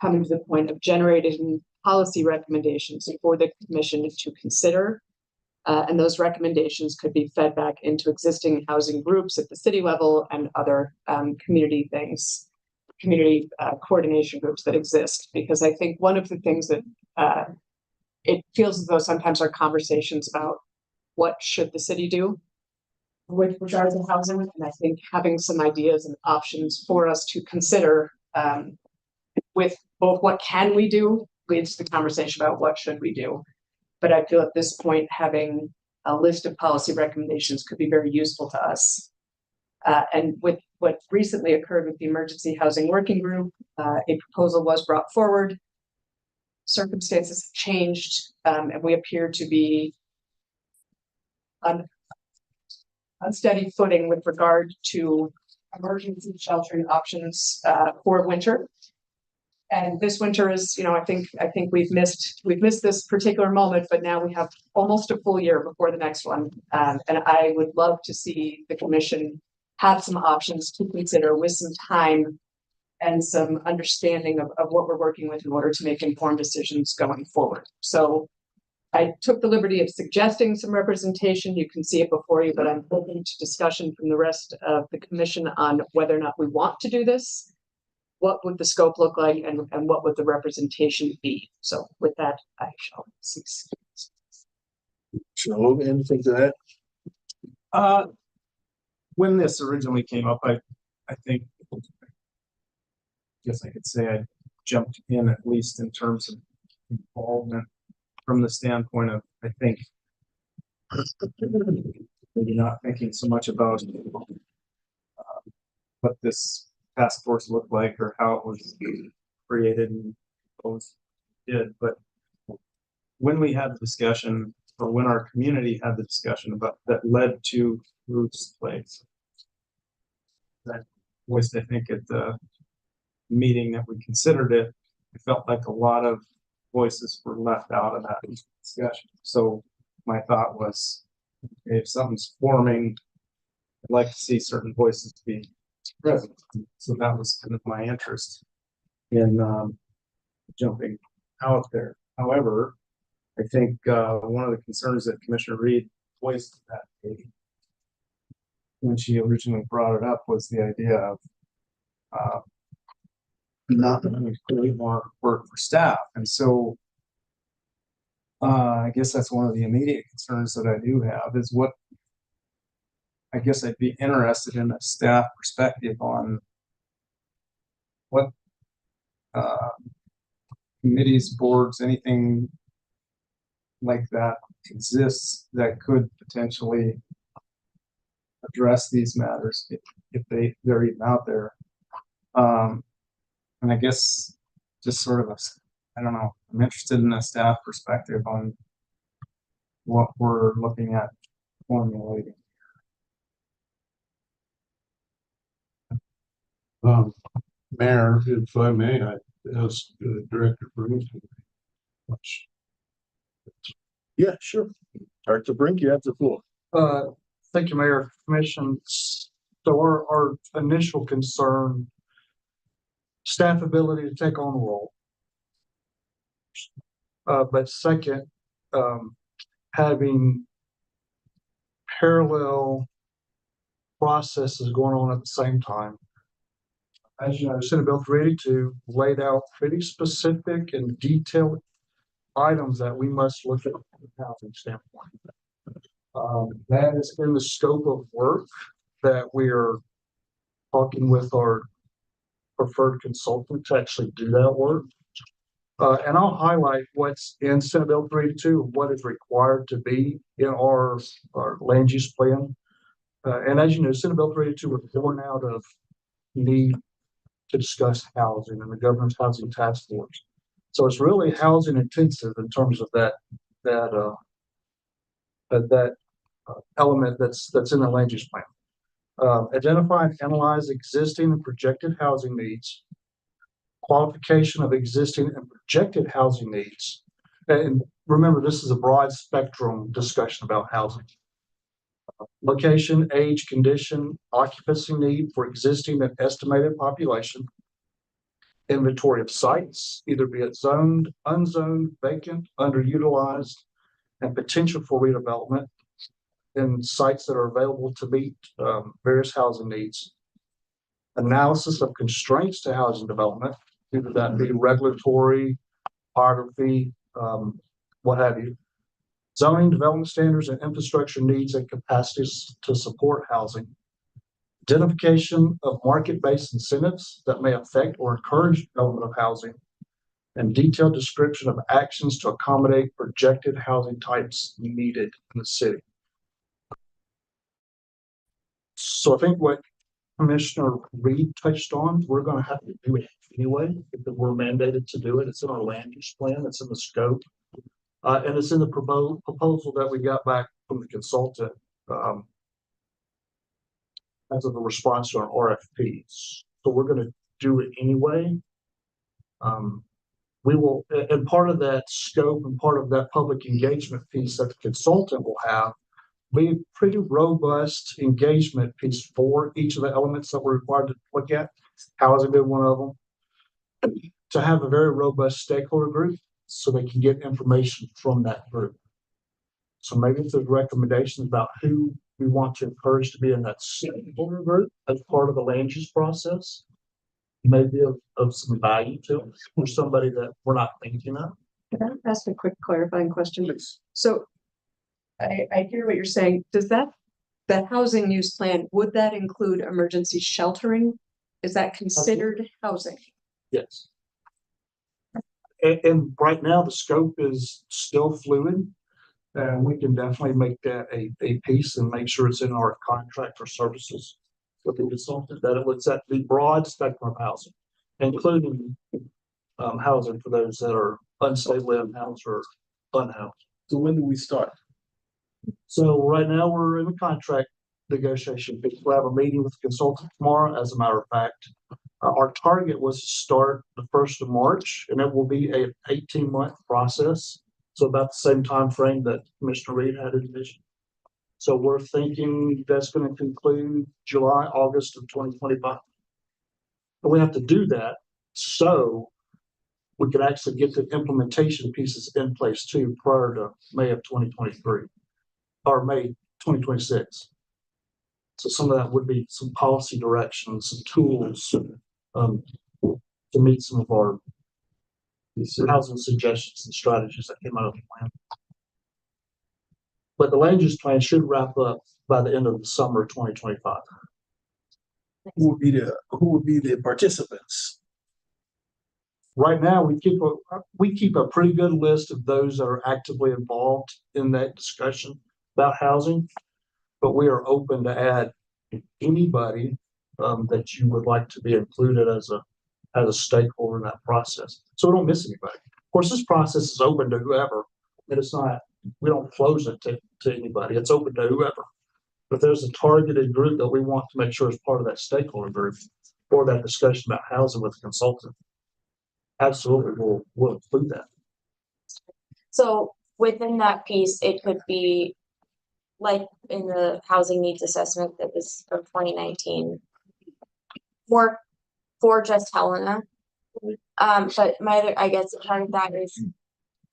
coming to the point of generating policy recommendations for the commission to consider. And those recommendations could be fed back into existing housing groups at the city level and other community things, community coordination groups that exist. Because I think one of the things that it feels as though sometimes our conversations about what should the city do with regards to housing, and I think having some ideas and options for us to consider with both what can we do leads to the conversation about what should we do. But I feel at this point, having a list of policy recommendations could be very useful to us. And with what recently occurred with the Emergency Housing Working Group, a proposal was brought forward. Circumstances have changed, and we appear to be on unsteady footing with regard to emergency sheltering options for winter. And this winter is, I think we've missed this particular moment, but now we have almost a full year before the next one. And I would love to see the commission have some options to consider with some time and some understanding of what we're working with in order to make informed decisions going forward. So I took the liberty of suggesting some representation. You can see it before you, but I'm open to discussion from the rest of the commission on whether or not we want to do this. What would the scope look like, and what would the representation be? So with that, I shall cease. So, anything to that? When this originally came up, I think, guess I could say I jumped in, at least in terms of involvement, from the standpoint of, I think, maybe not thinking so much about what this task force looked like or how it was created and did, but when we had the discussion, or when our community had the discussion about that led to Ruth's place, that voiced, I think, at the meeting that we considered it, it felt like a lot of voices were left out of that discussion. So my thought was, if something's forming, I'd like to see certain voices be present. So that was kind of my interest in jumping out there. However, I think one of the concerns that Commissioner Reed voiced that day when she originally brought it up was the idea of not create more work for staff. And so I guess that's one of the immediate concerns that I do have is what I guess I'd be interested in a staff perspective on what committees, boards, anything like that exists that could potentially address these matters if they're even out there. And I guess just sort of I don't know, I'm interested in a staff perspective on what we're looking at formulating. Mayor, if I may, I ask Director Bruce. Yeah, sure. Director Brink, you have the floor. Thank you, Mayor, Commission. So our initial concern, staff ability to take on the role. But second, having parallel processes going on at the same time. As you know, Senate Bill 382 laid out pretty specific and detailed items that we must look at from a housing standpoint. That is in the scope of work that we are talking with our preferred consultant to actually do that work. And I'll highlight what's in Senate Bill 382, what is required to be in our land use plan. And as you know, Senate Bill 382 was born out of need to discuss housing and the governor's housing task force. So it's really housing intensive in terms of that element that's in the land use plan. Identify and analyze existing and projected housing needs, qualification of existing and projected housing needs. And remember, this is a broad spectrum discussion about housing. Location, age, condition, occupancy need for existing and estimated population, inventory of sites, either be it zoned, unzoned, vacant, underutilized, and potential for redevelopment, and sites that are available to meet various housing needs. Analysis of constraints to housing development, either that be regulatory, topography, what have you. Zoning, development standards, and infrastructure needs and capacities to support housing. Identification of market-based incentives that may affect or encourage development of housing, and detailed description of actions to accommodate projected housing types needed in the city. So I think what Commissioner Reed touched on, we're gonna have to do it anyway, because we're mandated to do it. It's in our land use plan, it's in the scope. And it's in the proposal that we got back from the consultant, as of a response to our RFPs. So we're gonna do it anyway. We will, and part of that scope and part of that public engagement piece that the consultant will have, be a pretty robust engagement piece for each of the elements that we're required to look at. Housing being one of them. To have a very robust stakeholder group so they can get information from that group. So maybe if there's recommendations about who we want to encourage to be in that stakeholder group as part of the land use process, maybe of some value to us or somebody that we're not thinking of. Can I ask a quick clarifying question? So I hear what you're saying. Does that housing use plan, would that include emergency sheltering? Is that considered housing? Yes. And right now, the scope is still fluid. And we can definitely make that a piece and make sure it's in our contract for services with the consultant, that it looks at the broad spectrum of housing, including housing for those that are unstably unhoused or unhoused. So when do we start? So right now, we're in the contract negotiation. We'll have a meeting with the consultant tomorrow, as a matter of fact. Our target was to start the 1st of March, and it will be an 18-month process. So about the same time frame that Commissioner Reed had envisioned. So we're thinking that's going to conclude July, August of 2025. But we have to do that so we can actually get the implementation pieces in place too prior to May of 2023 or May 2026. So some of that would be some policy directions, some tools to meet some of our housing suggestions and strategies that came out of the plan. But the land use plan should wrap up by the end of the summer of 2025. Who would be the participants? Right now, we keep a pretty good list of those that are actively involved in that discussion about housing, but we are open to add anybody that you would like to be included as a stakeholder in that process. So we don't miss anybody. Of course, this process is open to whoever, and it's not, we don't close it to anybody. It's open to whoever. But there's a targeted group that we want to make sure is part of that stakeholder group for that discussion about housing with the consultant. Absolutely, we'll include that. So within that piece, it could be like in the housing needs assessment that was from 2019, more for just Helena. But my other, I guess part of that is,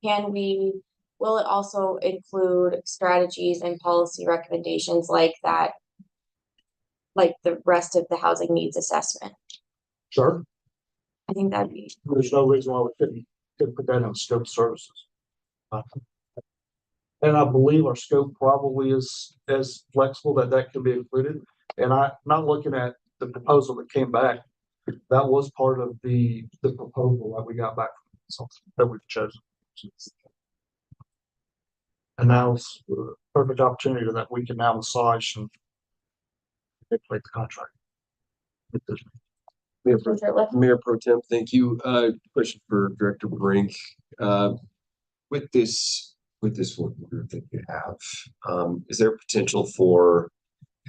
will it also include strategies and policy recommendations like that, like the rest of the housing needs assessment? Sure. I think that'd be. There's no reason why we couldn't put that in scope services. And I believe our scope probably is as flexible that can be included. And I'm not looking at the proposal that came back. That was part of the proposal that we got back from the consultant that we've chosen. And now it's a perfect opportunity that we can now massage and manipulate the contract. Mayor Pro Tem, thank you. Question for Director Brink. With this working group that you have, is there potential for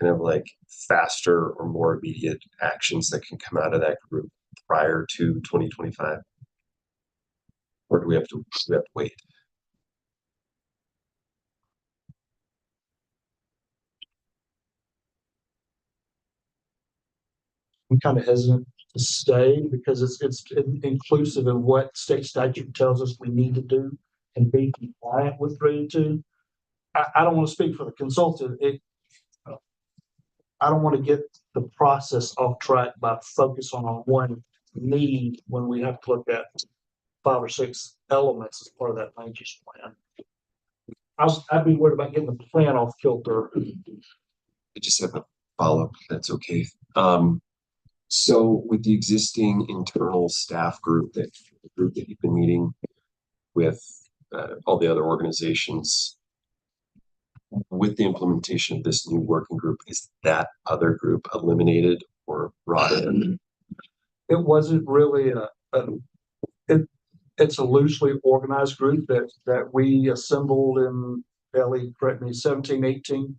kind of like faster or more immediate actions that can come out of that group prior to 2025? Or do we have to wait? I'm kind of hesitant to stay because it's inclusive in what state statute tells us we need to do and be compliant with 382. I don't want to speak for the consultant. I don't want to get the process off track by focusing on one need when we have to look at 5 or 6 elements as part of that land use plan. I'd be worried about getting the plan off kilter. I just have a follow-up, if that's okay. So with the existing internal staff group that you've been meeting with all the other organizations, with the implementation of this new working group, is that other group eliminated or brought in? It wasn't really it's a loosely organized group that we assembled in, Ellie, correct me, 17, 18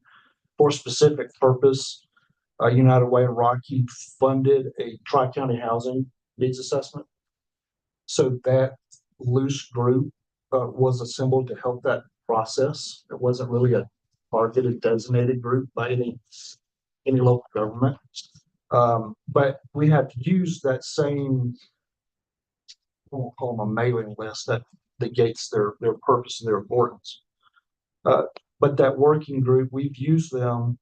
for a specific purpose. United Way and Rocky funded a tri-county housing needs assessment. So that loose group was assembled to help that process. It wasn't really a targeted designated group by any local government. But we had to use that same, we'll call them a mailing list that negates their purpose and their importance. But that working group, we've used them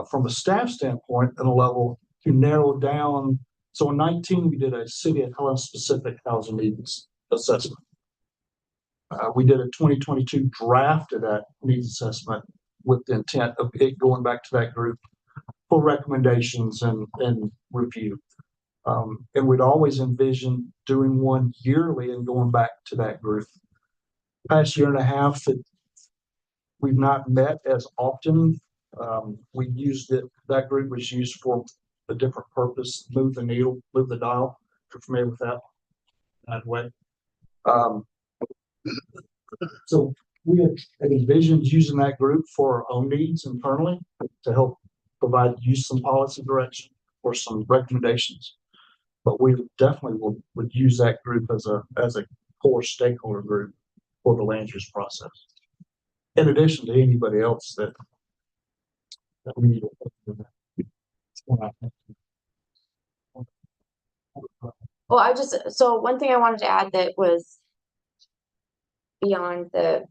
from a staff standpoint at a level to narrow down. So in 19, we did a City of Helena specific housing needs assessment. We did a 2022 draft of that needs assessment with the intent of it going back to that group for recommendations and review. And we'd always envisioned doing one yearly and going back to that group. Past year and a half that we've not met as often. We used it, that group was used for a different purpose, move the needle, move the dial. If you're familiar with that way. So we had envisioned using that group for our own needs internally to help provide some policy direction or some recommendations. But we definitely would use that group as a core stakeholder group for the land use process. In addition to anybody else that we need to. Well, so one thing I wanted to add that was beyond the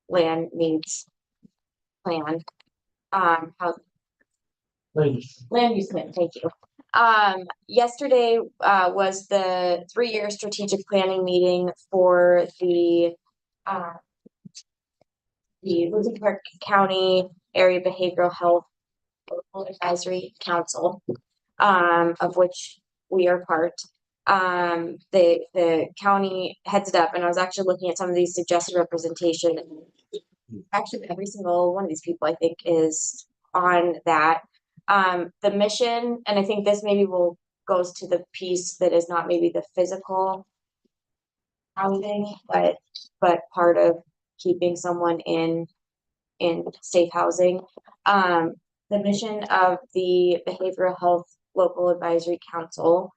land needs plan, land use plan, thank you. Yesterday was the 3-year strategic planning meeting for the Lewis Clark County Area Behavioral Health Advisory Council, of which we are part. The county heads it up, and I was actually looking at some of these suggested representation. Actually, every single one of these people, I think, is on that. The mission, and I think this maybe goes to the piece that is not maybe the physical housing, but part of keeping someone in safe housing. The mission of the Behavioral Health Local Advisory Council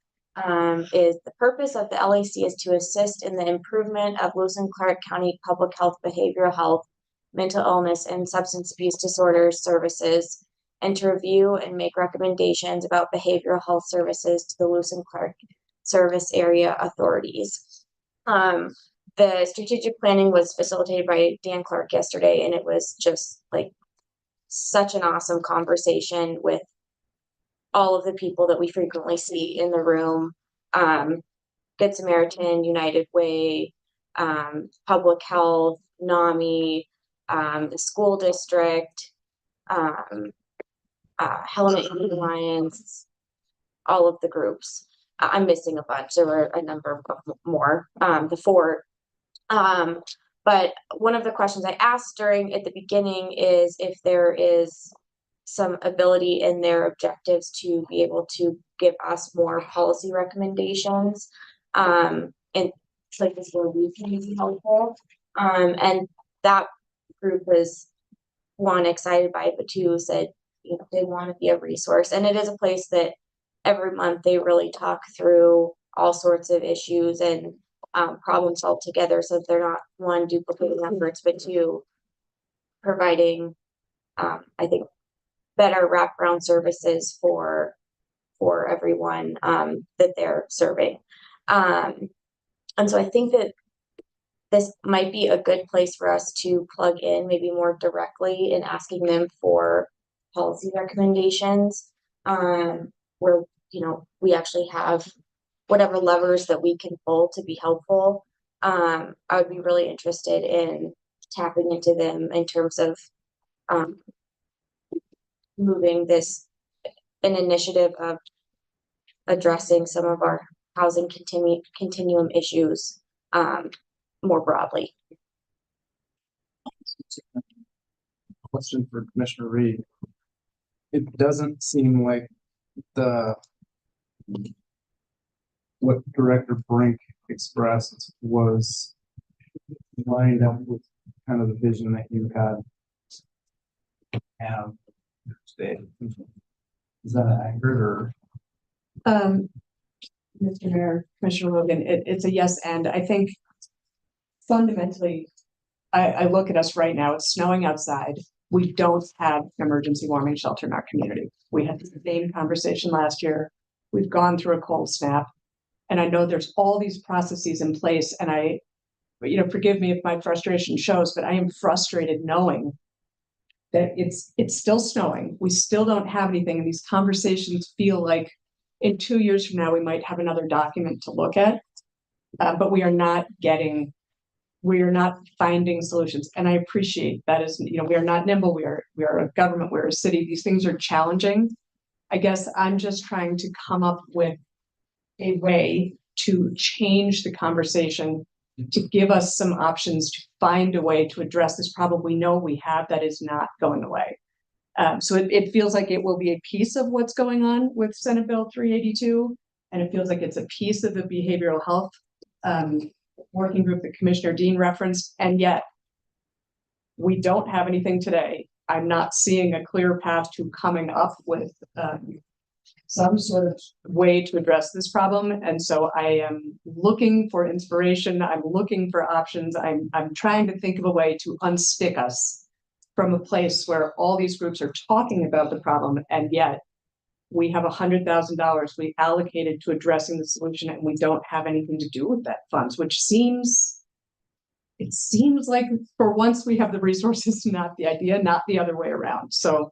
is the purpose of the LAC is to assist in the improvement of Lewis and Clark County public health, behavioral health, mental illness, and substance abuse disorders services, and to review and make recommendations about behavioral health services to the Lewis and Clark service area authorities. The strategic planning was facilitated by Dan Clark yesterday, and it was just like such an awesome conversation with all of the people that we frequently see in the room. Good Samaritan, United Way, Public Health, NAMI, the school district, Helena Indian Alliance, all of the groups. I'm missing a bunch. There were a number of more, the 4. But one of the questions I asked at the beginning is if there is some ability in their objectives to be able to give us more policy recommendations, and places where we can be helpful. And that group was, 1, excited by it, but 2, said, they want to be a resource. And it is a place that every month they really talk through all sorts of issues and problem solve together, so that they're not, 1, duplicating efforts, but 2, providing I think better wraparound services for everyone that they're serving. And so I think that this might be a good place for us to plug in maybe more directly in asking them for policy recommendations, where we actually have whatever levers that we can pull to be helpful. I would be really interested in tapping into them in terms of moving an initiative of addressing some of our housing continuum issues more broadly. Question for Commissioner Reed. It doesn't seem like what Director Brink expressed was lined up with kind of the vision that you have today. Is that accurate or? Mr. Mayor, Commissioner Logan, it's a yes, and I think fundamentally, I look at us right now, it's snowing outside. We don't have an emergency warming shelter in our community. We had the same conversation last year. We've gone through a cold snap. And I know there's all these processes in place, and forgive me if my frustration shows, but I am frustrated knowing that it's still snowing. We still don't have anything. And these conversations feel like in 2 years from now, we might have another document to look at, but we are not finding solutions. And I appreciate that is, we are not nimble. We are a government, we're a city. These things are challenging. I guess I'm just trying to come up with a way to change the conversation, to give us some options, to find a way to address this problem we know we have that is not going away. So it feels like it will be a piece of what's going on with Senate Bill 382, and it feels like it's a piece of the behavioral health working group that Commissioner Dean referenced, and yet we don't have anything today. I'm not seeing a clear path to coming up with some sort of way to address this problem. And so I am looking for inspiration. I'm looking for options. I'm trying to think of a way to unstick us from a place where all these groups are talking about the problem, and yet we have $100,000 we allocated to addressing the solution, and we don't have anything to do with that funds, which seems like for once we have the resources, not the idea, not the other way around. So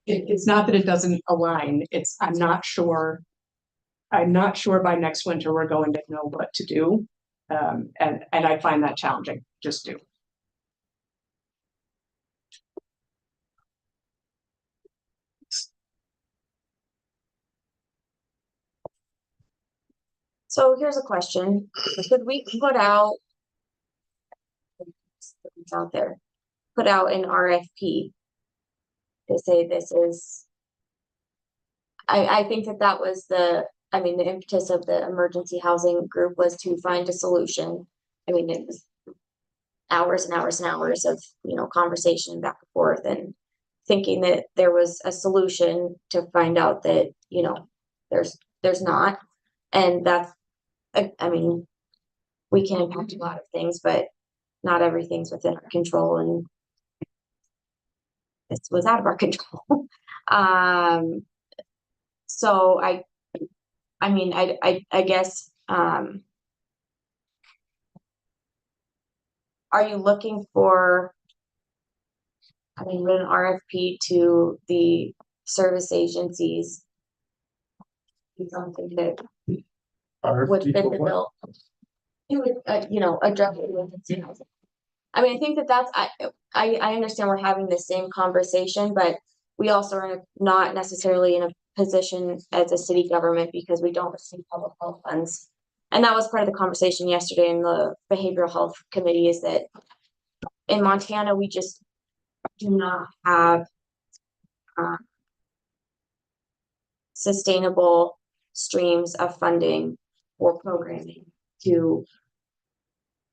it's not that it doesn't align. I'm not sure by next winter we're going to know what to do. And I find that challenging, just do. So here's a question. Could we put out an RFP to say this is, I think that was the impetus of the emergency housing group was to find a solution. I mean, it was hours and hours and hours of, conversation back and forth and thinking that there was a solution, to find out that, there's not. And that's, we can impact a lot of things, but not everything's within our control, and this was out of our control. So I guess, are you looking for, an RFP to the service agencies? Something that would fit the bill. It would, address emergency housing. I think that's, I understand we're having the same conversation, but we also are not necessarily in a position as a city government because we don't receive public health funds. And that was part of the conversation yesterday in the behavioral health committee, is that in Montana, we just do not have sustainable streams of funding or programming to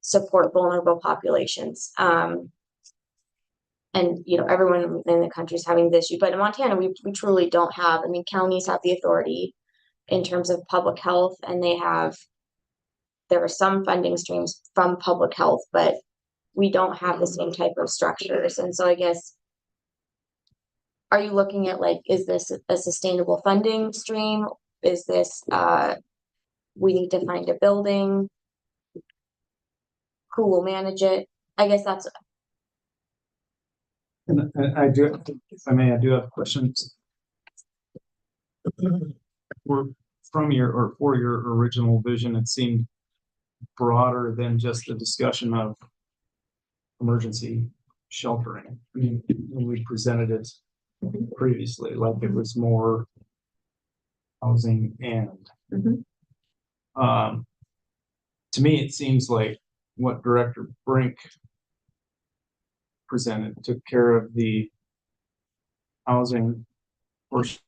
support vulnerable populations. And everyone in the country is having this issue, but in Montana, we truly don't have. Counties have the authority in terms of public health, and there are some funding streams from public health, but we don't have the same type of structures. And so I guess, are you looking at is this a sustainable funding stream? Is this, we need to find a building? Who will manage it? I guess that's. And I do, if I may, I do have questions. from your, or for your original vision, it seemed broader than just the discussion of emergency sheltering. I mean, when we presented it previously, like it was more housing and. Mhm. To me, it seems like what Director Brink presented took care of the housing portion,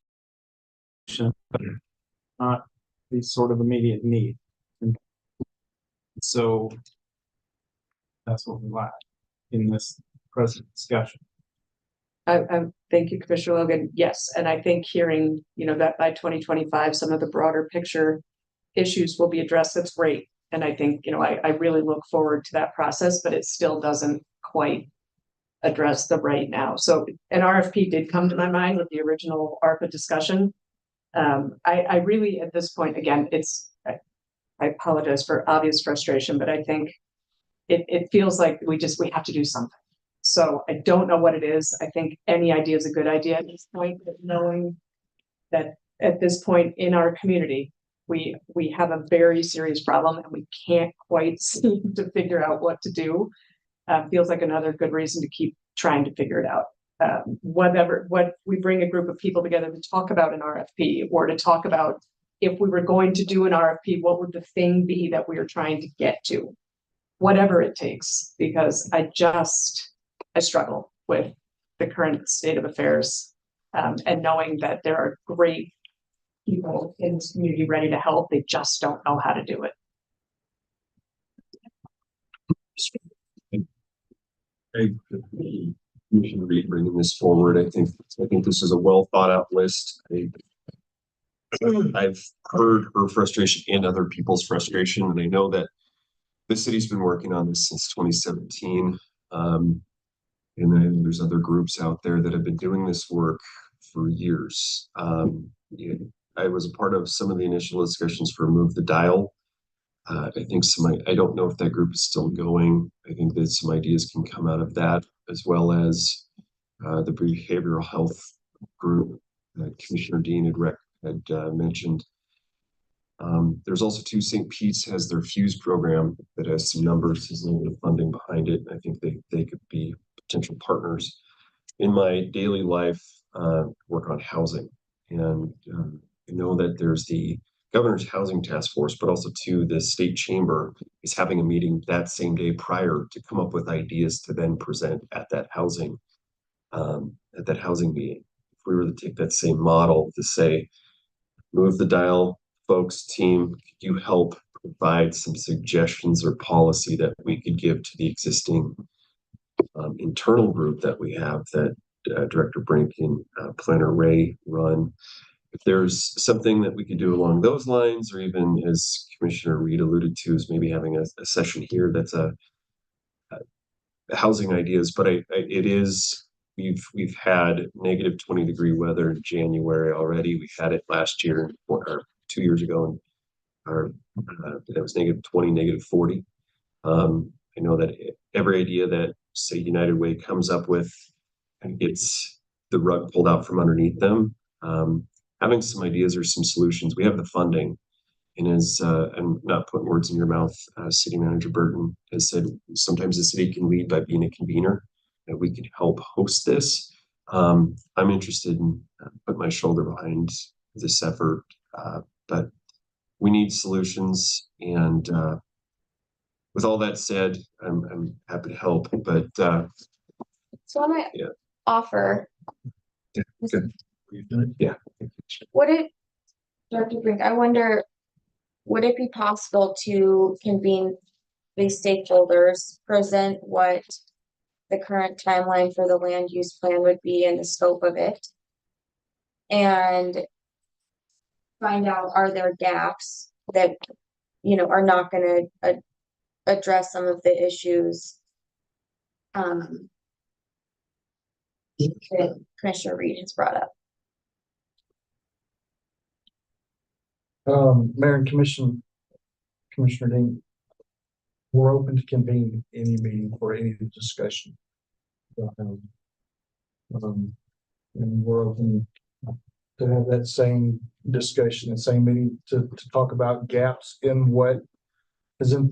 but not the sort of immediate need. And so that's what we lack in this present discussion. Thank you, Commissioner Logan. Yes, and I think hearing, that by 2025, some of the broader picture issues will be addressed. That's great. And I think, I really look forward to that process, but it still doesn't quite address the right now. So an RFP did come to my mind with the original ARPA discussion. I really, at this point, again, I apologize for obvious frustration, but I think it feels like we have to do something. So I don't know what it is. I think any idea is a good idea at this point, but knowing that at this point in our community, we have a very serious problem and we can't quite seem to figure out what to do. Feels like another good reason to keep trying to figure it out. What we bring a group of people together to talk about an RFP, or to talk about, if we were going to do an RFP, what would the thing be that we are trying to get to? Whatever it takes, because I struggle with the current state of affairs, and knowing that there are great people in this community ready to help. They just don't know how to do it. Commissioner Reed bringing this forward. I think this is a well thought out list. I've heard her frustration and other people's frustration, and I know that the city's been working on this since 2017. And then there's other groups out there that have been doing this work for years. I was a part of some of the initial discussions for Move the Dial. I think I don't know if that group is still going. I think that some ideas can come out of that, as well as the behavioral health group that Commissioner Dean had mentioned. There's also St. Pete's has their Fuse program that has some numbers, has a little bit of funding behind it. I think they could be potential partners. In my daily life, work on housing, and I know that there's the Governor's Housing Task Force, but also the state chamber is having a meeting that same day prior to come up with ideas to then present at that housing meeting. If we were to take that same model to say, Move the Dial folks team, could you help provide some suggestions or policy that we could give to the existing internal group that we have that Director Brink and Planner Ray run? If there's something that we could do along those lines, or even as Commissioner Reed alluded to, is maybe having a session here that's a housing ideas. But we've had negative 20-degree weather in January already. We had it last year or 2 years ago, and that was negative 20, negative 40. I know that every idea that, say, United Way comes up with and gets the rug pulled out from underneath them. Having some ideas or some solutions. We have the funding, and as I'm not putting words in your mouth, City Manager Burton has said sometimes the city can lead by being a convener, that we could help host this. I'm interested in putting my shoulder behind this effort, but we need solutions. And with all that said, I'm happy to help. But So I might offer. Yeah, good. Yeah. Dr. Brink, I wonder, would it be possible to convene these stakeholders, present what the current timeline for the land use plan would be and the scope of it, and find out, are there gaps that, are not going to address some of the issues that Commissioner Reed has brought up? Mayor and Commissioner Dean, we're open to convene any meeting for any discussion. And we're open to have that same discussion, the same meeting to talk about gaps in what is in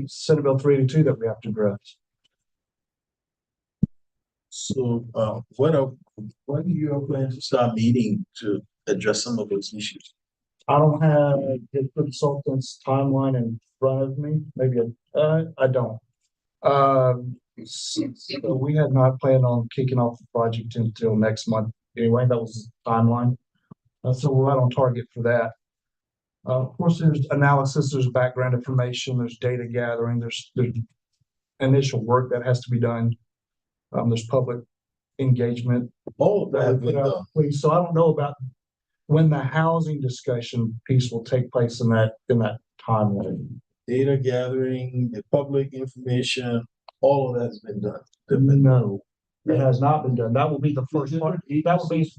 Senate Bill 382 that we have to address. So, when do you plan to start meeting to address some of those issues? I don't have the consultant's timeline in front of me. Maybe I don't. So we had not planned on kicking off the project until next month. Anyway, that was the timeline. So we're right on target for that. Of course, there's analysis, there's background information, there's data gathering, there's initial work that has to be done. There's public engagement. All of that has been done. So I don't know about when the housing discussion piece will take place in that timeline. Data gathering, the public information, all of that's been done. No, it has not been done. That will be the first part. That will be.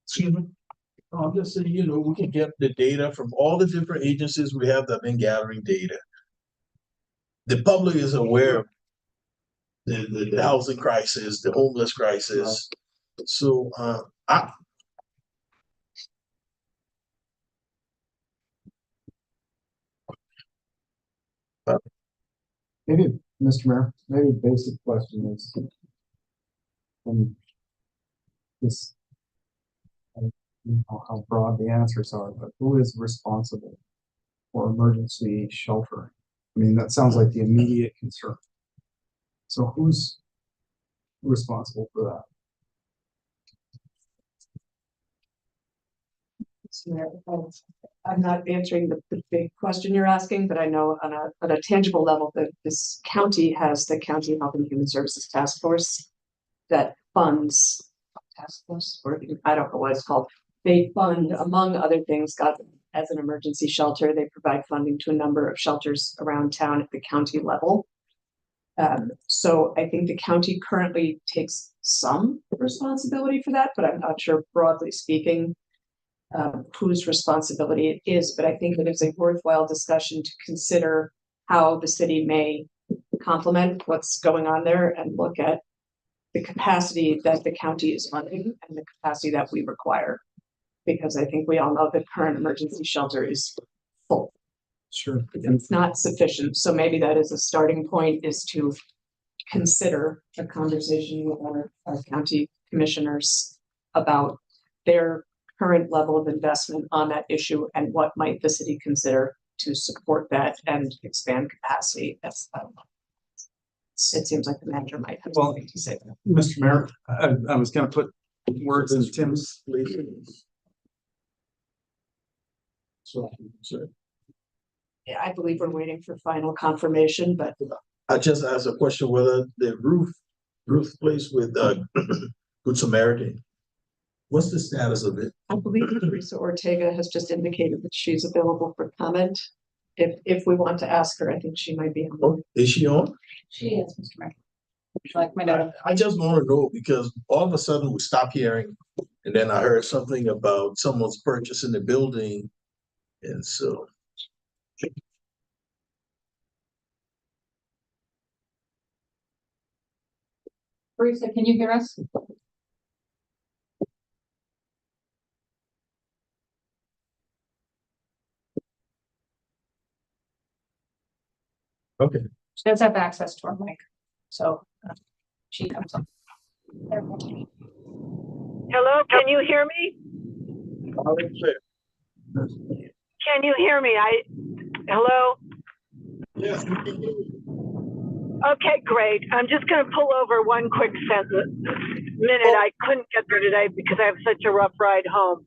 Excuse me. I'm just saying, we can get the data from all the different agencies we have that have been gathering data. The public is aware of the housing crisis, the homeless crisis. So, Maybe, Mr. Mayor, maybe the basic question is, this, I don't know how broad the answers are, but who is responsible for emergency shelter? I mean, that sounds like the immediate concern. So who's responsible for that? I'm not answering the big question you're asking, but I know on a tangible level that this county has the County Health and Human Services Task Force that funds task force, or I don't know what it's called. They fund, among other things, as an emergency shelter. They provide funding to a number of shelters around town at the county level. So I think the county currently takes some responsibility for that, but I'm not sure, broadly speaking, whose responsibility it is. But I think that it's a worthwhile discussion to consider how the city may complement what's going on there and look at the capacity that the county is funding and the capacity that we require. Because I think we all know that current emergency shelter is full. Sure. It's not sufficient. So maybe that is a starting point, is to consider a conversation with our county commissioners about their current level of investment on that issue and what might the city consider to support that and expand capacity. That's it seems like the manager might have something to say. Mr. Mayor, I was going to put words in Tim's. Yeah, I believe we're waiting for final confirmation, but I just asked a question whether the roof place with Good Samaritan, what's the status of it? I believe Teresa Ortega has just indicated that she's available for comment. If we want to ask her, I think she might be on. Is she on? She is, Mr. Mayor. Would you like me to? I just want to know because all of a sudden we stopped hearing, and then I heard something about someone's purchasing the building, and so. Teresa, can you hear us? Okay. She does have access to our mic, so she comes up. Hello, can you hear me? Can you hear me? Hello? Yes. Okay, great. I'm just going to pull over one quick minute. I couldn't get there today because I have such a rough ride home.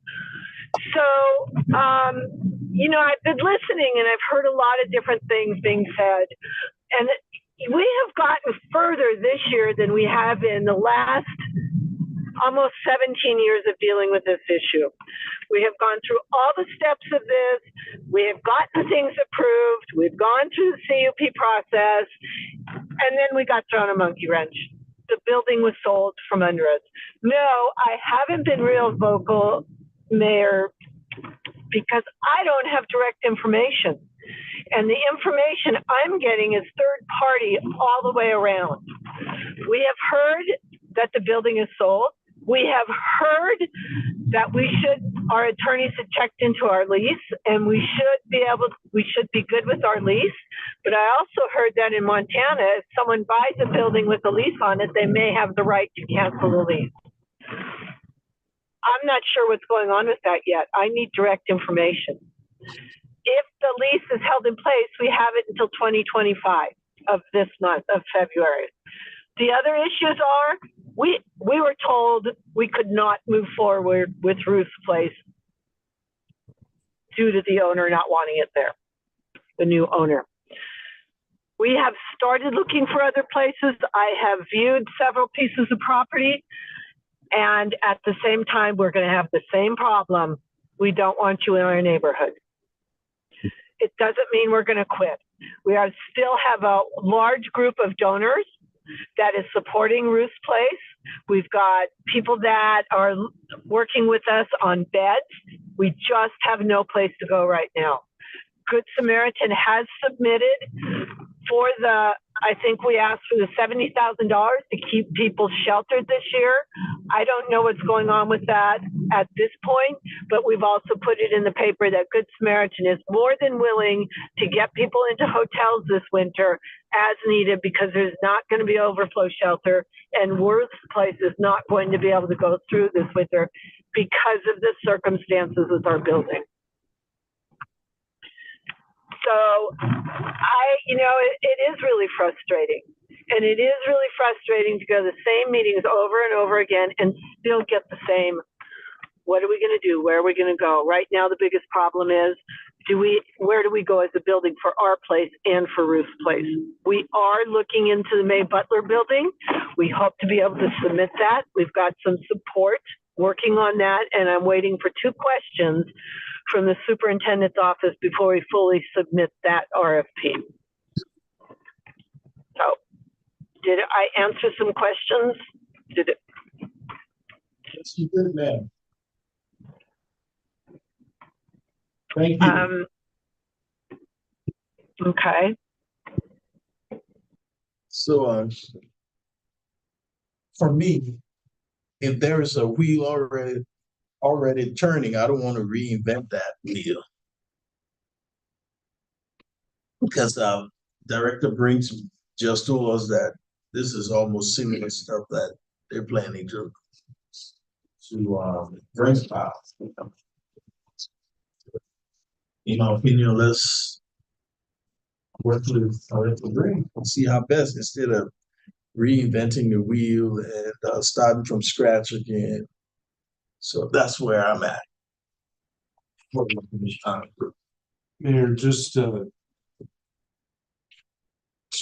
So, I've been listening and I've heard a lot of different things being said. And we have gotten further this year than we have in the last almost 17 years of dealing with this issue. We have gone through all the steps of this. We have gotten things approved. We've gone through the CUP process. And then we got thrown a monkey wrench. The building was sold from under us. No, I haven't been real vocal, Mayor, because I don't have direct information. And the information I'm getting is third party all the way around. We have heard that the building is sold. We have heard that our attorneys had checked into our lease and we should be good with our lease. But I also heard that in Montana, if someone buys a building with a lease on it, they may have the right to cancel the lease. I'm not sure what's going on with that yet. I need direct information. If the lease is held in place, we have it until 2025 of this month of February. The other issues are, we were told we could not move forward with Ruth's Place due to the owner not wanting it there, the new owner. We have started looking for other places. I have viewed several pieces of property, and at the same time, we're going to have the same problem. We don't want you in our neighborhood. It doesn't mean we're going to quit. We still have a large group of donors that is supporting Ruth's Place. We've got people that are working with us on beds. We just have no place to go right now. Good Samaritan has submitted for I think we asked for the $70,000 to keep people sheltered this year. I don't know what's going on with that at this point, but we've also put it in the paper that Good Samaritan is more than willing to get people into hotels this winter as needed, because there's not going to be overflow shelter, and Ruth's Place is not going to be able to go through this winter because of the circumstances with our building. So it is really frustrating. And it is really frustrating to go to the same meetings over and over again and still get the same, what are we going to do? Where are we going to go? Right now, the biggest problem is, where do we go as a building for our place and for Ruth's Place? We are looking into the May Butler building. We hope to be able to submit that. We've got some support working on that, and I'm waiting for 2 questions from the superintendent's office before we fully submit that RFP. So, did I answer some questions? Did it? Yes, you did, ma'am. Thank you. Okay. So, for me, if there is a wheel already turning, I don't want to reinvent that wheel. Because Director Brinks just told us that this is almost similar stuff that they're planning to bring about. In my opinion, let's work with Director Brinks and see how best, instead of reinventing the wheel and starting from scratch again. So that's where I'm at. Mayor, just so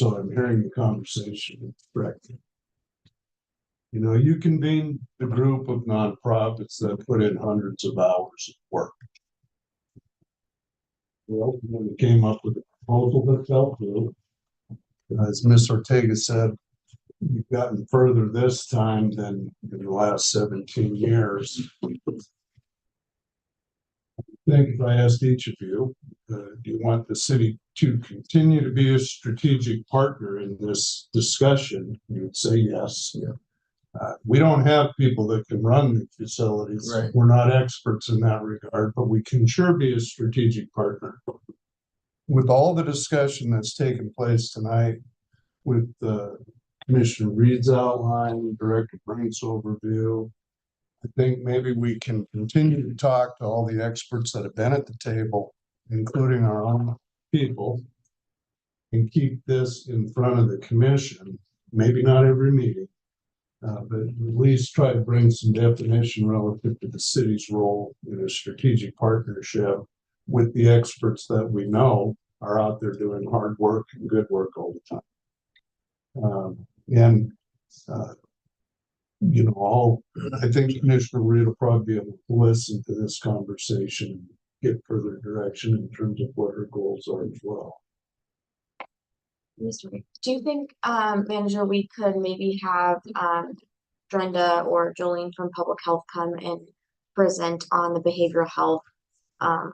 I'm hearing the conversation correctly. You convened a group of nonprofits that put in hundreds of hours of work. Well, when we came up with a proposal that fell through, as Ms. Ortega said, we've gotten further this time than in the last 17 years. I think if I asked each of you, do you want the city to continue to be a strategic partner in this discussion? You would say yes. Yeah. We don't have people that can run the facilities. Right. We're not experts in that regard, but we can sure be a strategic partner. With all the discussion that's taken place tonight, with Commissioner Reed's outline, Director Brinks' overview, I think maybe we can continue to talk to all the experts that have been at the table, including our own people, and keep this in front of the commission. Maybe not every meeting, but at least try to bring some definition relative to the city's role in a strategic partnership with the experts that we know are out there doing hard work and good work all the time. I think Commissioner Reed will probably be able to listen to this conversation and get further direction in terms of what her goals are as well. Mr. Reed, do you think, Manager, we could maybe have Brenda or Jolene from Public Health come and present on the Behavioral Health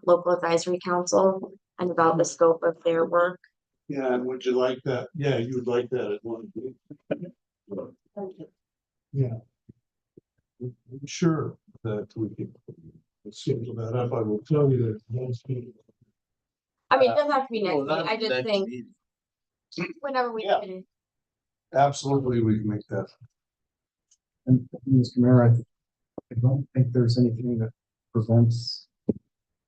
Local Advisory Council and about the scope of their work? Yeah, and would you like that? Yeah, you would like that at one. Yeah. Sure. that we can schedule that up. I will tell you that most people. I mean, it doesn't have to be next Well, week. not I just next think meeting. whenever we Yeah. can. Absolutely, we can make that. And Mr. Mayor, I don't think there's anything that prevents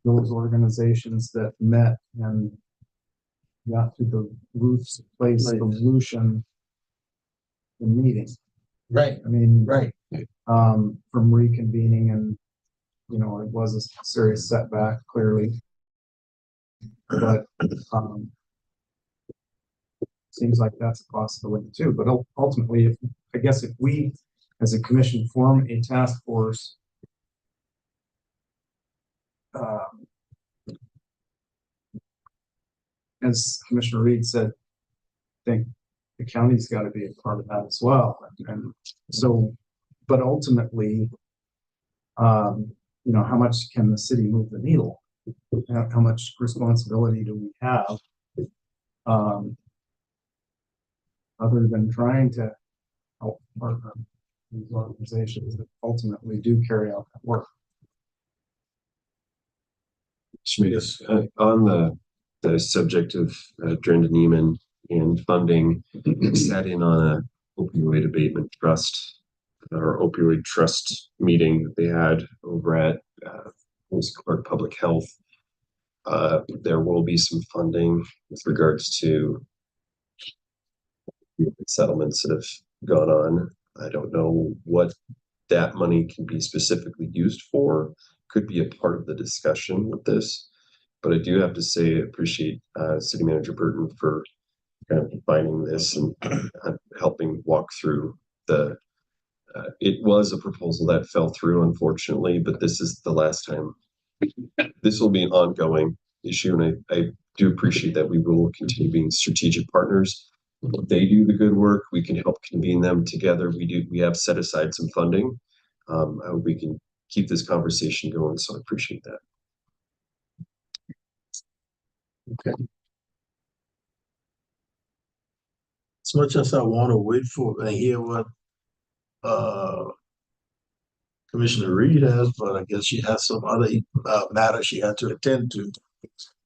those organizations that met and got to the Ruth's Place Right. solution in meeting. Right, I mean, right. from reconvening and, you know, it was a serious setback, clearly. But, seems like that's a possibility too, but ultimately, I guess if we, as a commission, form a task force. As Commissioner Reed said, I think the county's got to be a part of that as well, and so, but ultimately, you know, how much can the city move the needle? How much responsibility do we have? Other than trying to help partner these organizations that ultimately do carry out that work. Yes. On the subject of Drenda Neiman and funding, sat in on a opioid abatement trust or opioid trust meeting that they had over at Clark Public Health. There will be some funding with regards to settlements that have gone on. I don't know what that money can be specifically used for. Could be a part of the discussion with this, but I do have to say, I appreciate City Manager Burton for kind of defining this and helping walk through the. It was a proposal that fell through, unfortunately, but this is the last time. This will be an ongoing issue, and I do appreciate that we will continue being strategic partners. They do the good work. We can help convene them together. We have set aside some funding. I hope we can keep this conversation going, so I appreciate that. Okay. As much as I want to wait for and hear what Commissioner Reed has, but I guess she has some other matter she had to attend to.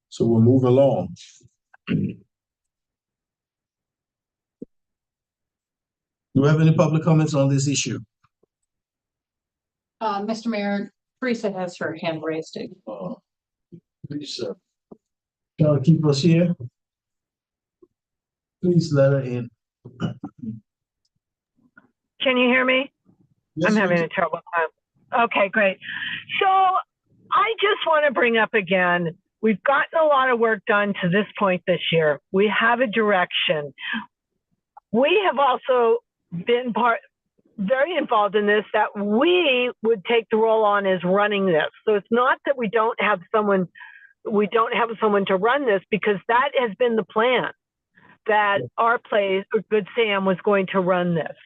So we'll move along. Do we have any public comments on this issue? Mr. Mayor, Teresa has her hand raised. Lisa, trying to keep us here. Please let her in. Can you hear me? Yes, I'm having we a terrible time. Okay, great. So I just want to bring up again, we've gotten a lot of work done to this point this year. We have a direction. We have also been very involved in this, that we would take the role on as running this. So it's not that we don't have someone to run this, because that has been the plan, that our place, or Good Sam, was going to run this.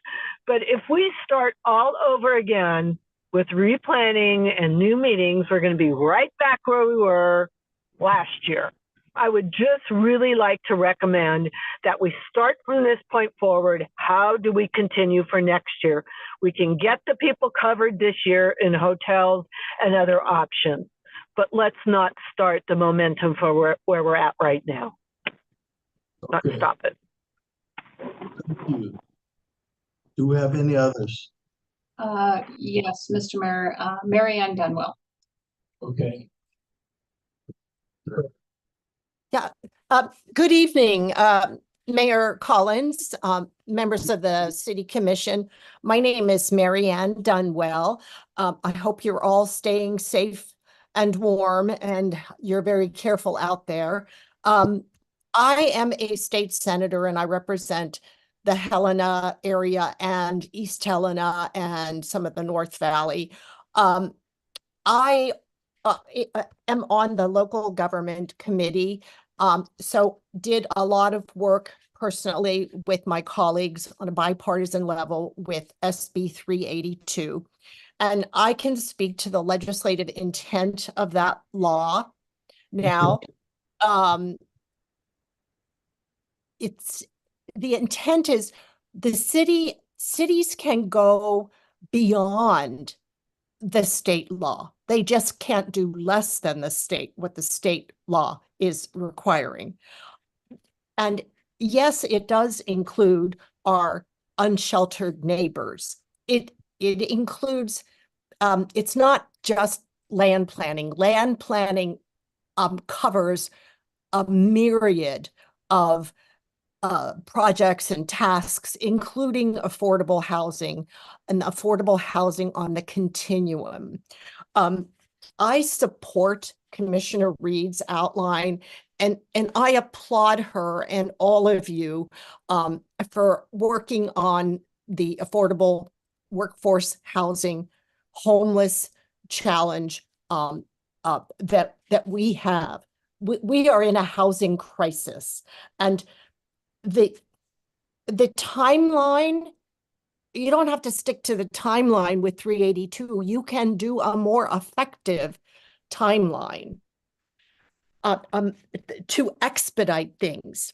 But if we start all over again with replanning and new meetings, we're going to be right back where we were last year. I would just really like to recommend that we start from this point forward. How do we continue for next year? We can get the people covered this year in hotels and other options, but let's not start the momentum for where we're at right now. Not stop it. Thank you. Do we have any others? Yes, Mr. Mayor, Mary Ann Dunwell. Okay. Yeah, good evening, Mayor Collins, members of the City Commission. My name is Mary Ann Dunwell. I hope you're all staying safe and warm and you're very careful out there. I am a state senator and I represent the Helena area and East Helena and some of the North Valley. I am on the local government committee, so did a lot of work personally with my colleagues on a bipartisan level with SB 382. And I can speak to the legislative intent of that law. Now, the intent is the cities can go beyond the state law. They just can't do less than what the state law is requiring. And yes, it does include our unsheltered neighbors. It includes, it's not just land planning. Land planning covers a myriad of projects and tasks, including affordable housing and affordable housing on the continuum. I support Commissioner Reed's outline, and I applaud her and all of you for working on the affordable workforce housing homeless challenge that we have. We are in a housing crisis, and the timeline, you don't have to stick to the timeline with 382. You can do a more effective timeline to expedite things.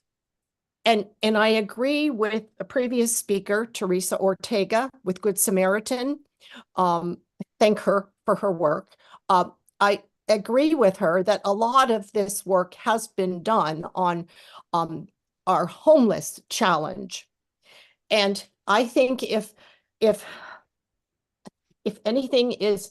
And I agree with a previous speaker, Teresa Ortega with Good Samaritan. Thank her for her work. I agree with her that a lot of this work has been done on our homeless challenge. And I think if anything is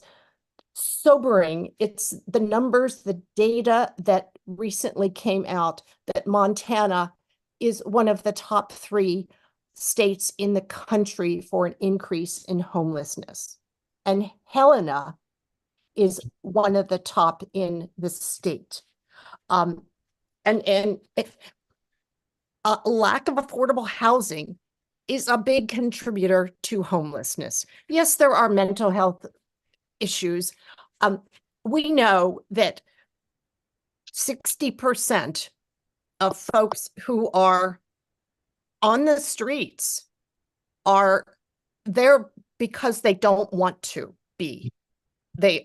sobering, it's the numbers, the data that recently came out that Montana is one of the top 3 states in the country for an increase in homelessness. And Helena is one of the top in the state. And a lack of affordable housing is a big contributor to homelessness. Yes, there are mental health issues. We know that 60% of folks who are on the streets are there because they don't want to be. Their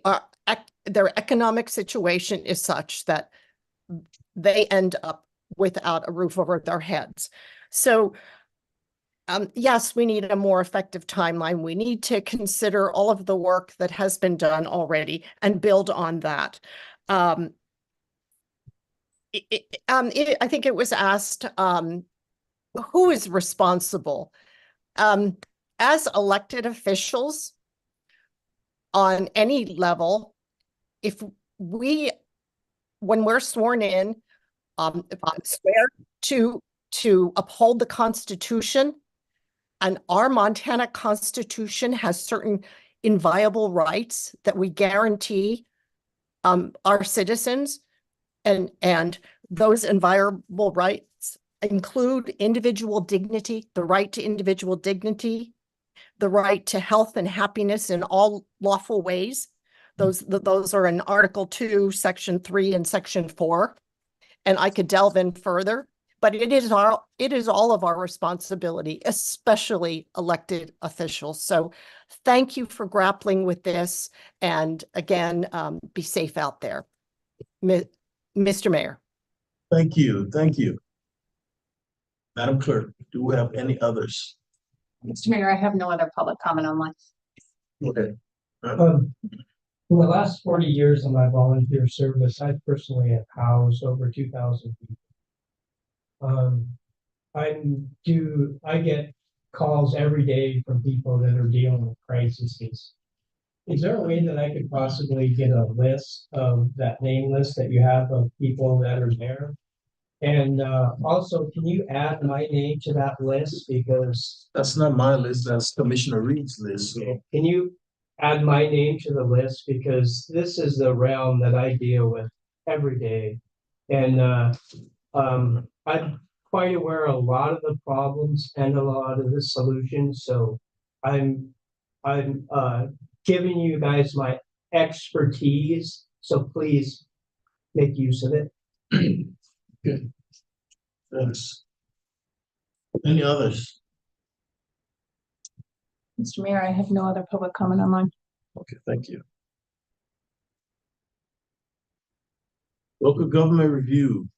economic situation is such that they end up without a roof over their heads. So yes, we need a more effective timeline. We need to consider all of the work that has been done already and build on that. I think it was asked, who is responsible? As elected officials on any level, when we're sworn in, swear to uphold the Constitution, and our Montana Constitution has certain inviolable rights that we guarantee our citizens, and those inviolable rights include individual dignity, the right to individual dignity, the right to health and happiness in all lawful ways. Those are in Article 2, Section 3, and Section 4. And I could delve in further, but it is all of our responsibility, especially elected officials. So thank you for grappling with this. And again, be safe out there. Mr. Mayor. Thank you. Thank you. Madam Clerk, do we have any others? Mr. Mayor, I have no other public comment online. Okay. In the last 40 years of my volunteer service, I personally have housed over 2,000 people. I get calls every day from people that are dealing with crises. Is there a way that I could possibly get a list of that name list that you have of people that are there? And also, can you add my name to that list? Because that's not my list, that's Commissioner Reed's list. So. Can you add my name to the list? Because this is the realm that I deal with every day. And I'm quite aware of a lot of the problems and a lot of the solutions. So I'm giving you guys my expertise. So please make use of it. Good. Thanks. Any others? Mr. Mayor, I have no other public comment online. Okay, thank you. Local government review.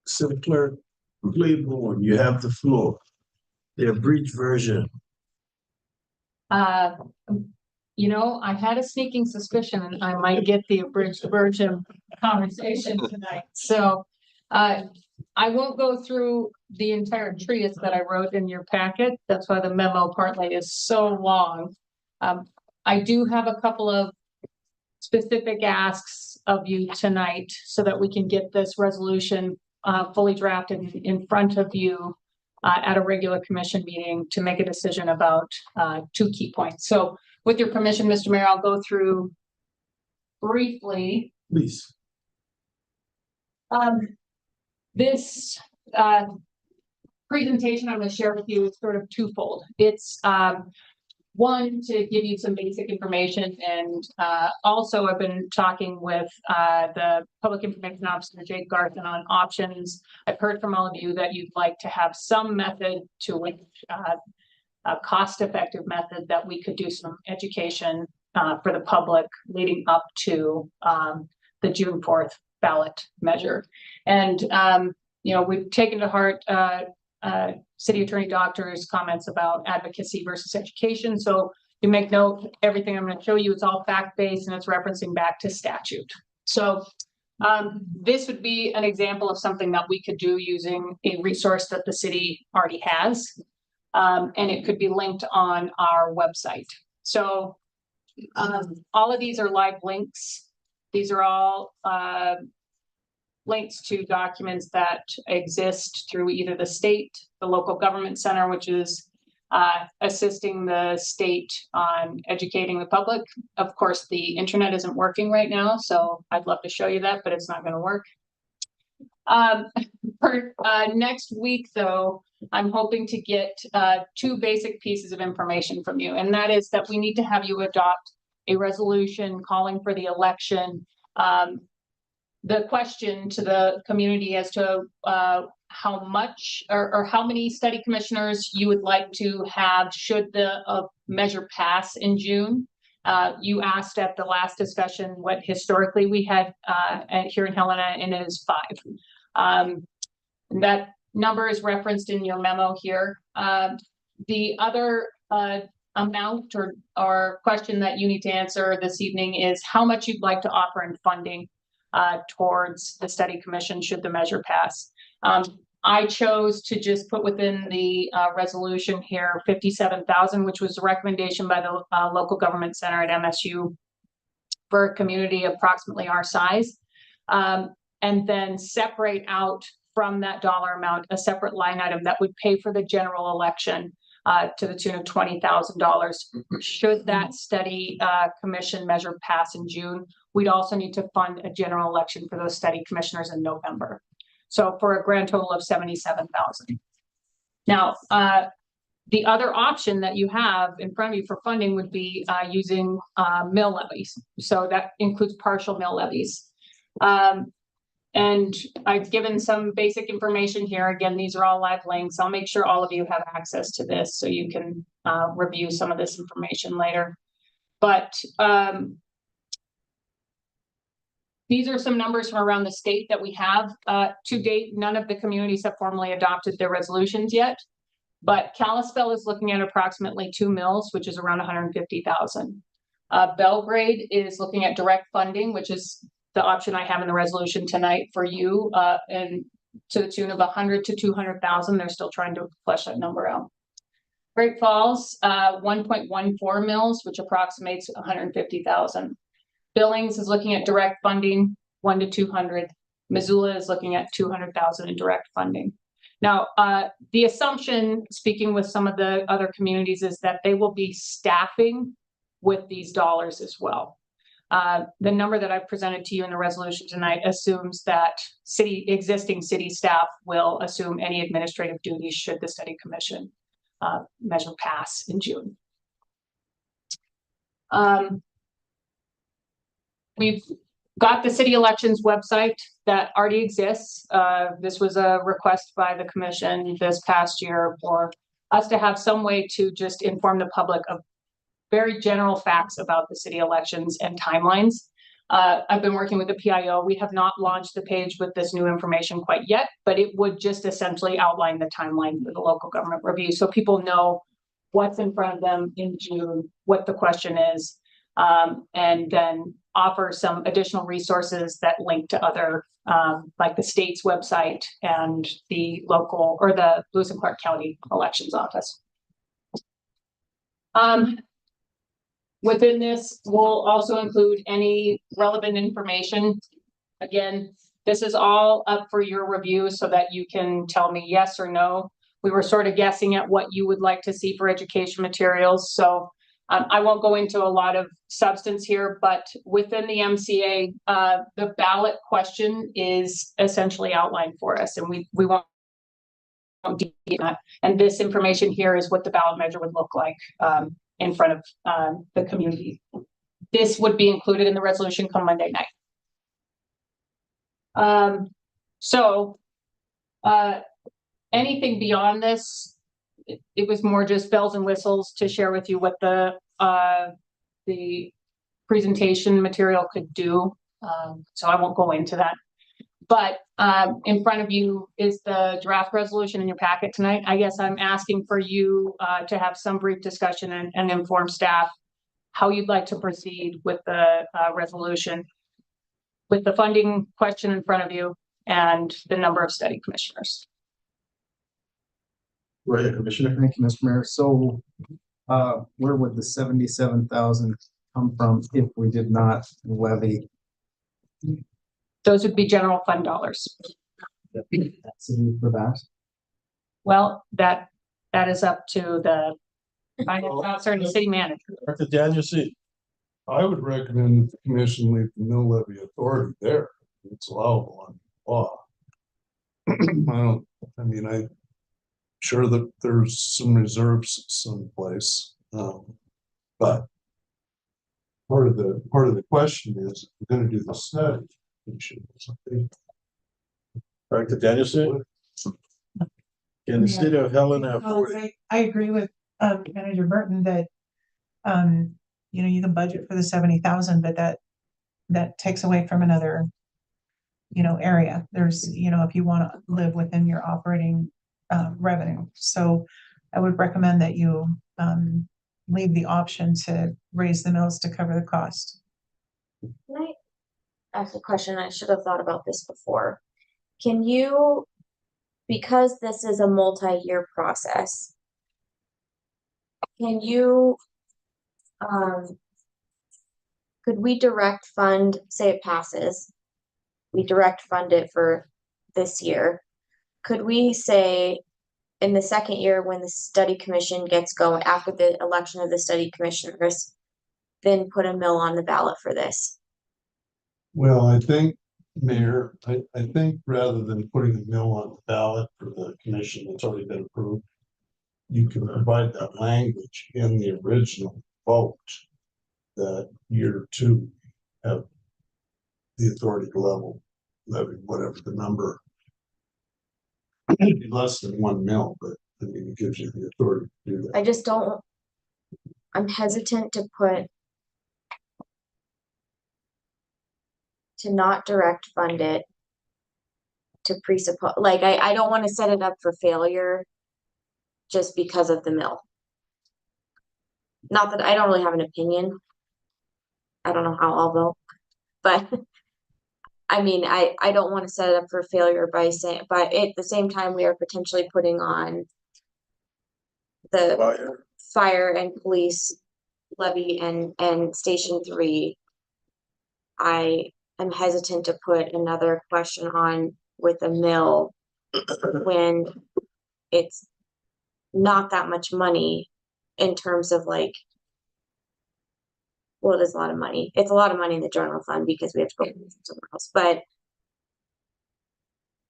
City Clerk, Complete Board, you have the floor. The abridged version. You know, I had a sneaking suspicion I might get the abridged version conversation tonight. So I won't go through the entire treatise that I wrote in your packet. That's why the memo partly is so long. I do have a couple of specific asks of you tonight so that we can get this resolution fully drafted in front of you at a regular commission meeting to make a decision about 2 key points. So with your permission, Mr. Mayor, I'll go through briefly. Please. This presentation I'm going to share with you is sort of twofold. It's one, to give you some basic information, and also I've been talking with the Public Information Officer, Jake Garson, on options. I've heard from all of you that you'd like to have some method to which a cost-effective method that we could do some education for the public leading up to the June 4th ballot measure. And, you know, we've taken to heart City Attorney Doctor's comments about advocacy versus education. So you make note, everything I'm going to show you is all fact-based and it's referencing back to statute. So this would be an example of something that we could do using a resource that the city already has. And it could be linked on our website. So all of these are live links. These are all links to documents that exist through either the state, the local government center, which is assisting the state on educating the public. Of course, the internet isn't working right now, so I'd love to show you that, but it's not going to work. For next week, though, I'm hoping to get 2 basic pieces of information from you, and that is that we need to have you adopt a resolution calling for the election. The question to the community as to how much or how many study commissioners you would like to have should the measure pass in June. You asked at the last discussion what historically we had here in Helena, and it is 5. That number is referenced in your memo here. The other amount or question that you need to answer this evening is how much you'd like to offer in funding towards the study commission should the measure pass. I chose to just put within the resolution here $57,000, which was a recommendation by the local government center at MSU for a community approximately our size, and then separate out from that dollar amount a separate line item that would pay for the general election to the tune of $20,000. Should that study commission measure pass in June, we'd also need to fund a general election for those study commissioners in November. So for a grand total of $77,000. Now, the other option that you have in front of you for funding would be using mill levies. So that includes partial mill levies. And I've given some basic information here. Again, these are all live links. I'll make sure all of you have access to this so you can review some of this information later. But these are some numbers from around the state that we have. To date, none of the communities have formally adopted their resolutions yet. But Kalispell is looking at approximately 2 mills, which is around 150,000. Belgrade is looking at direct funding, which is the option I have in the resolution tonight for you, and to the tune of 100 to 200,000. They're still trying to flesh that number out. Great Falls, 1.14 mills, which approximates 150,000. Billings is looking at direct funding, 1 to 200. Missoula is looking at 200,000 in direct funding. Now, the assumption, speaking with some of the other communities, is that they will be staffing with these dollars as well. The number that I've presented to you in the resolution tonight assumes that existing city staff will assume any administrative duties should the study commission measure pass in June. We've got the city elections website that already exists. This was a request by the commission this past year for us to have some way to just inform the public of very general facts about the city elections and timelines. I've been working with the PIO. We have not launched the page with this new information quite yet, but it would just essentially outline the timeline for the local government review so people know what's in front of them in June, what the question is, And then offer some additional resources that link to other, like the state's website and the local or the Lewis and Clark County Elections Office. Within this, we'll also include any relevant information. Again, this is all up for your review so that you can tell me yes or no. We were sort of guessing at what you would like to see for education materials. So I won't go into a lot of substance here, but within the MCA, the ballot question is essentially outlined for us, and we won't do that. And this information here is what the ballot measure would look like in front of the community. This would be included in the resolution come Monday night. Anything beyond this, it was more just bells and whistles to share with you what the presentation material could do. So I won't go into that. But in front of you is the draft resolution in your packet tonight. I guess I'm asking for you to have some brief discussion and inform staff how you'd like to proceed with the resolution, with the funding question in front of you and the number of study commissioners. Right, Commissioner. Thank you, Mr. Mayor. So where would the 77,000 come from if we did not levy? Those would be general fund dollars. For that? Well, that is up to the finance officer and the city manager. Dr. Daniel C. I would recommend that the commission leave the mill levy authority there. It's allowable on law. I'm sure that there's some reserves someplace, but part of the question is, if we're going to do the study, we should. Dr. Danielson? In the city of Helena. I agree with Manager Burton that you can budget for the 70,000, but that takes away from another area. There's if you want to live within your operating revenue. So I would recommend that you leave the option to raise the mills to cover the cost. Can I ask a question? I should have thought about this before. Can you, because this is a multi-year process, can you, could we direct fund, say it passes, we direct fund it for this year. Could we say in the second year when the study commission gets going, after the election of the study commissioners, then put a mill on the ballot for this? Well, I think, Mayor, I think rather than putting a mill on the ballot for the commission that's already been approved, you can provide that language in the original vote that year two have the authority to levy whatever the number. It'd be less than 1 mil, but I mean, it gives you the authority to do that. I just don't, I'm hesitant to not direct fund it, to presuppose, like, I don't want to set it up for failure just because of the mill. Not that I don't really have an opinion. I don't know how I'll vote, but I mean, I don't want to set it up for failure by saying, but at the same time, we are potentially putting on the fire and police levy and Station 3. I am hesitant to put another question on with a mill when it's not that much money in terms of like, well, it is a lot of money. It's a lot of money in the general fund because we have to go somewhere else. But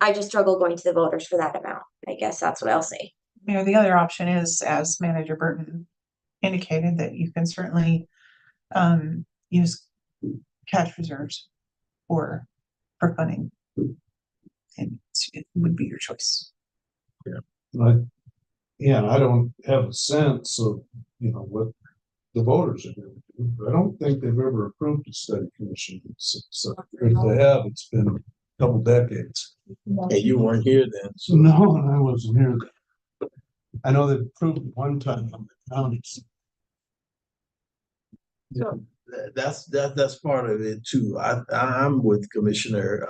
I just struggle going to the voters for that amount. I guess that's what I'll say. The other option is, as Manager Burton indicated, that you can certainly use cash reserves for funding, and it would be your choice. Yeah, I don't have a sense of what the voters are going to do. I don't think they've ever approved a study commission. So if they have, it's been a couple decades. Hey, you weren't here then. So no, I wasn't here then. I know they approved it one time on the counties. So that's part of it too. I'm with Commissioner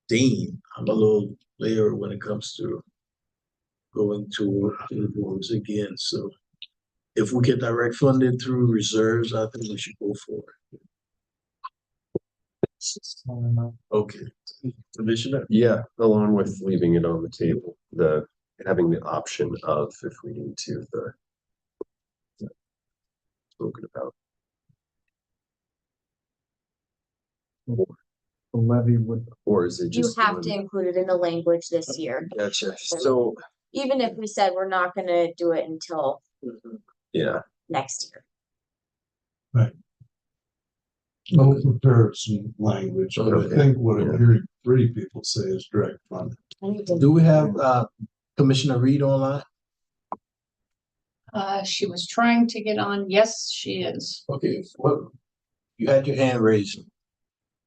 Dean. I'm a little later when it comes to going to the boards again. So if we get direct funded through reserves, I think we should go for it. Okay, Commissioner. Yeah, along with leaving it on the table, having the option of if we need to, the spoken about. The levy would, Or is it You just? have to include it in the language this year. Gotcha. So, Even if we said we're not gonna do it until yeah, next year. I'll prepare some language, but I Okay. think what I'm hearing three people say is direct funding. Do we have Commissioner Reed online? She was trying to get on. Yes, she is. Okay, well, you had your hand raised.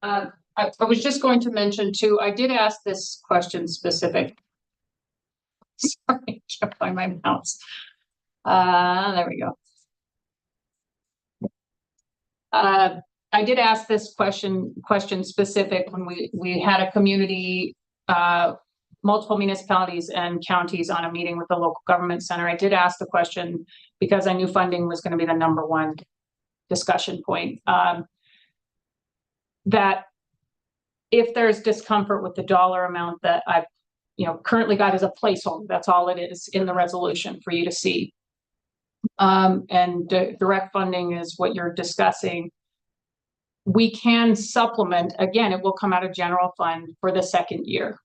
I was just going to mention too, I did ask this question specific. Sorry, I can't find my mouse. There we go. I did ask this question specific when we had a community, multiple municipalities and counties on a meeting with the local government center. I did ask the question because I knew funding was going to be the number one discussion point. That if there's discomfort with the dollar amount that I've, currently got as a placeholder, that's all it is in the resolution for you to see. And direct funding is what you're discussing. We can supplement, again, it will come out of general fund for the second year.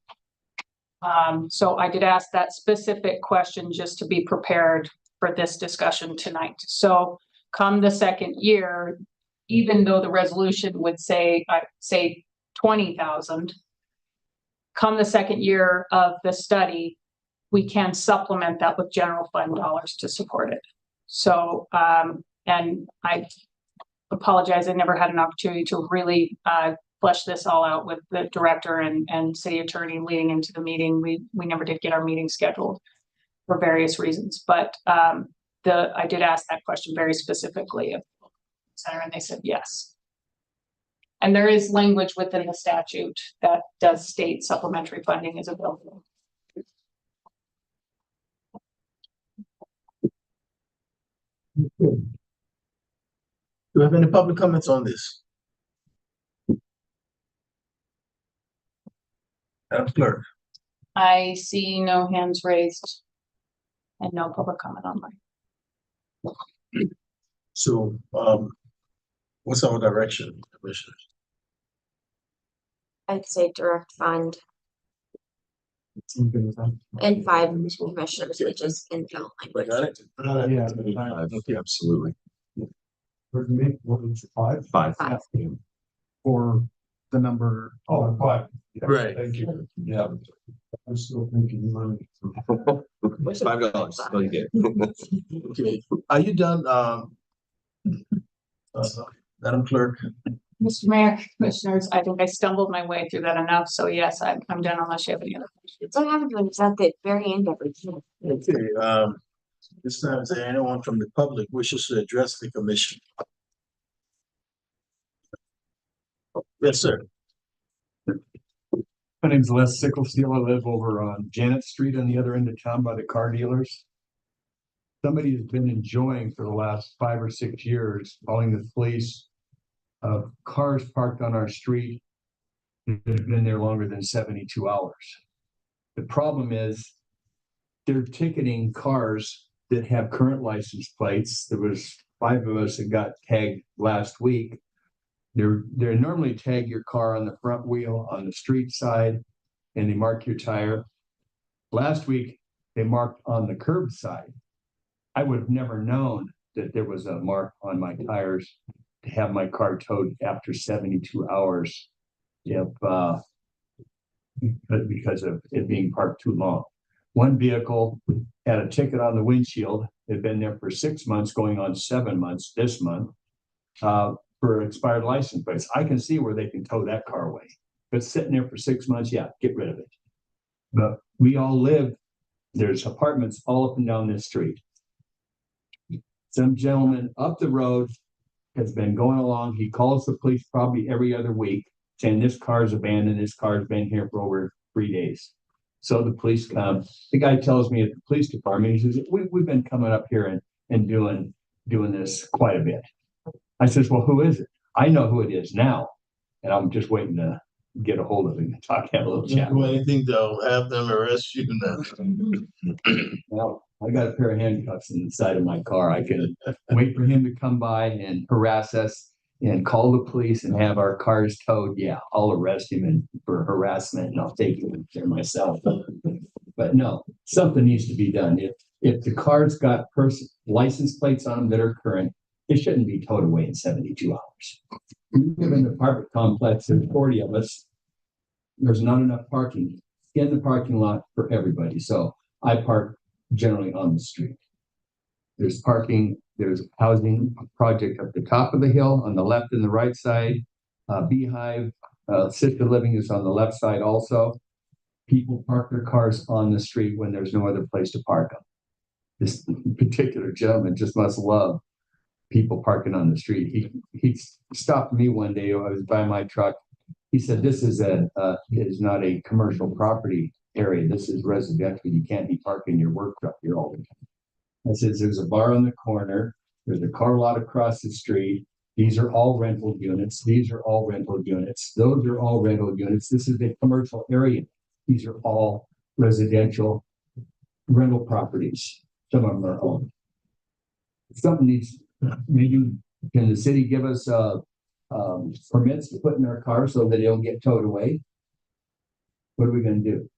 So I did ask that specific question just to be prepared for this discussion tonight. So come the second year, even though the resolution would say 20,000, come the second year of the study, we can supplement that with general fund dollars to support it. So, and I apologize, I never had an opportunity to really flesh this all out with the director and city attorney leading into the meeting. We never did get our meeting scheduled for various reasons, but I did ask that question very specifically of the center, and they said yes. And there is language within the statute that does state supplementary funding is available. Do you have any public comments on this? Madam Clerk. I see no hands raised and no public comment online. So, what's our direction, Commissioner? I'd say direct fund and 5 commissioners, which is in fill language. Got it? yeah, absolutely. for me, what was it, 5? 5. Five. For the number. Oh, 5. Yeah, Right. Thank you. Yeah. I'm still thinking money. $5. So you get. Okay, are you done, Madam Clerk? Mr. Mayor, Commissioners, I think I stumbled my way through that enough. So yes, I'm done unless you have any other questions. So what happens when it's at the very end of everything? Okay, this time, is there anyone from the public wishes to address the commission? Yes, sir. My name's Les Sicklesteel. I live over on Janet Street on the other end of town by the car dealers. Somebody has been enjoying for the last 5 or 6 years, calling the police of cars parked on our street that have been there longer than 72 hours. The problem is they're ticketing cars that have current license plates. There was 5 of us that got tagged last week. They normally tag your car on the front wheel on the street side, and they mark your tire. Last week, they marked on the curb side. I would have never known that there was a mark on my tires to have my car towed after 72 hours because of it being parked too long. One vehicle had a ticket on the windshield. It had been there for 6 months, going on 7 months this month. For expired license plates. I can see where they can tow that car away. If it's sitting there for 6 months, yeah, get rid of it. But we all live, there's apartments all up and down this street. Some gentleman up the road has been going along. He calls the police probably every other week saying this car's abandoned, this car's been here for over 3 days. So the police come, the guy tells me at the police department, he says, we've been coming up here and doing this quite a bit. I says, well, who is it? I know who it is now. And I'm just waiting to get a hold of him and talk, have a little chat. Do anything to have them arrest you now. Well, I got a pair of handcuffs in the side of my car. I can wait for him to come by and harass us and call the police and have our cars towed. Yeah, I'll arrest him for harassment and I'll take him there myself. But no, something needs to be done. If the car's got license plates on them that are current, it shouldn't be towed away in 72 hours. We live in an apartment complex, there's 40 of us. There's not enough parking in the parking lot for everybody. So I park generally on the street. There's parking, there's a housing project up the top of the hill on the left and the right side. Beehive, assisted living is on the left side also. People park their cars on the street when there's no other place to park them. This particular gentleman just must love people parking on the street. He stopped me one day. I was by my truck. He said, "This is not a commercial property area. This is residential. You can't be parking your work truck here all the time." I said, "There's a bar on the corner. There's a car lot across the street. These are all rental units. These are all rental units. Those are all rental units. This is a commercial area. These are all residential rental properties. Some of them are owned. Something needs, maybe can the city give us permits to put in our car so that it'll get towed away? What are we going to do?"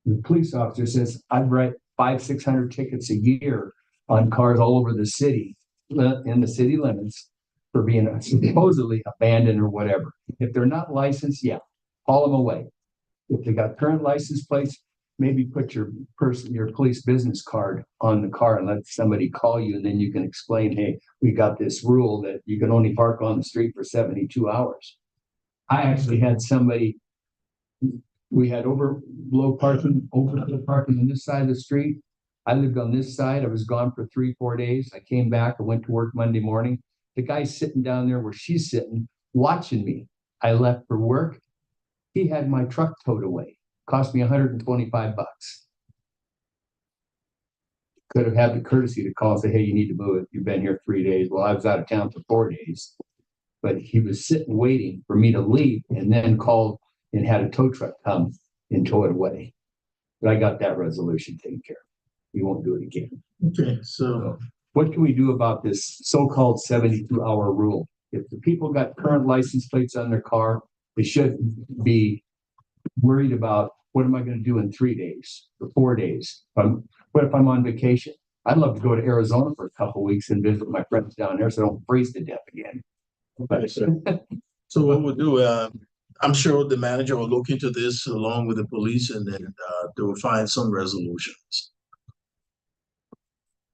The police officer says, "I write 500-600 tickets a year on cars all over the city, in the city limits, for being supposedly abandoned or whatever. If they're not licensed, yeah, haul them away. If they got current license plates, maybe put your police business card on the car and let somebody call you, and then you can explain, hey, we got this rule that you can only park on the street for 72 hours. I actually had somebody, we had overflow parking on this side of the street. I lived on this side. I was gone for 3-4 days. I came back. I went to work Monday morning. The guy's sitting down there where she's sitting, watching me. I left for work. He had my truck towed away. Cost me $125. Could have had the courtesy to call and say, "Hey, you need to move it. You've been here 3 days." Well, I was out of town for 4 days, but he was sitting waiting for me to leave and then called and had a tow truck come and tow it away. But I got that resolution taken care of. We won't do it again. Okay, so what can we do about this so-called 72-hour rule? If the people got current license plates on their car, they shouldn't be worried about, what am I going to do in 3 days or 4 days? What if I'm on vacation? I'd love to go to Arizona for a couple of weeks and visit my friends down there so I don't freeze to death again. So what we'll do, I'm sure the manager will look into this along with the police, and then they will find some resolutions.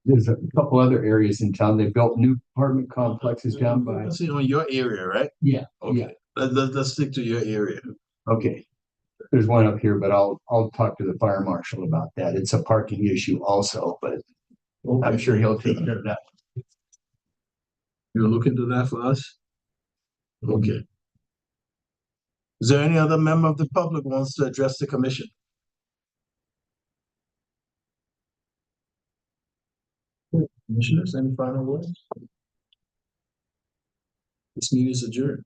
There's a couple other areas in town. They built new apartment complexes down by. See, on your area, right? Yeah. Okay. Yeah. Let's stick to your area. Okay. There's one up here, but I'll talk to the fire marshal about that. It's a parking issue also, but I'm sure he'll take care of that. You'll look into that for us? Okay. Is there any other member of the public who wants to address the commission? Commissioners, any final words? This meeting is adjourned.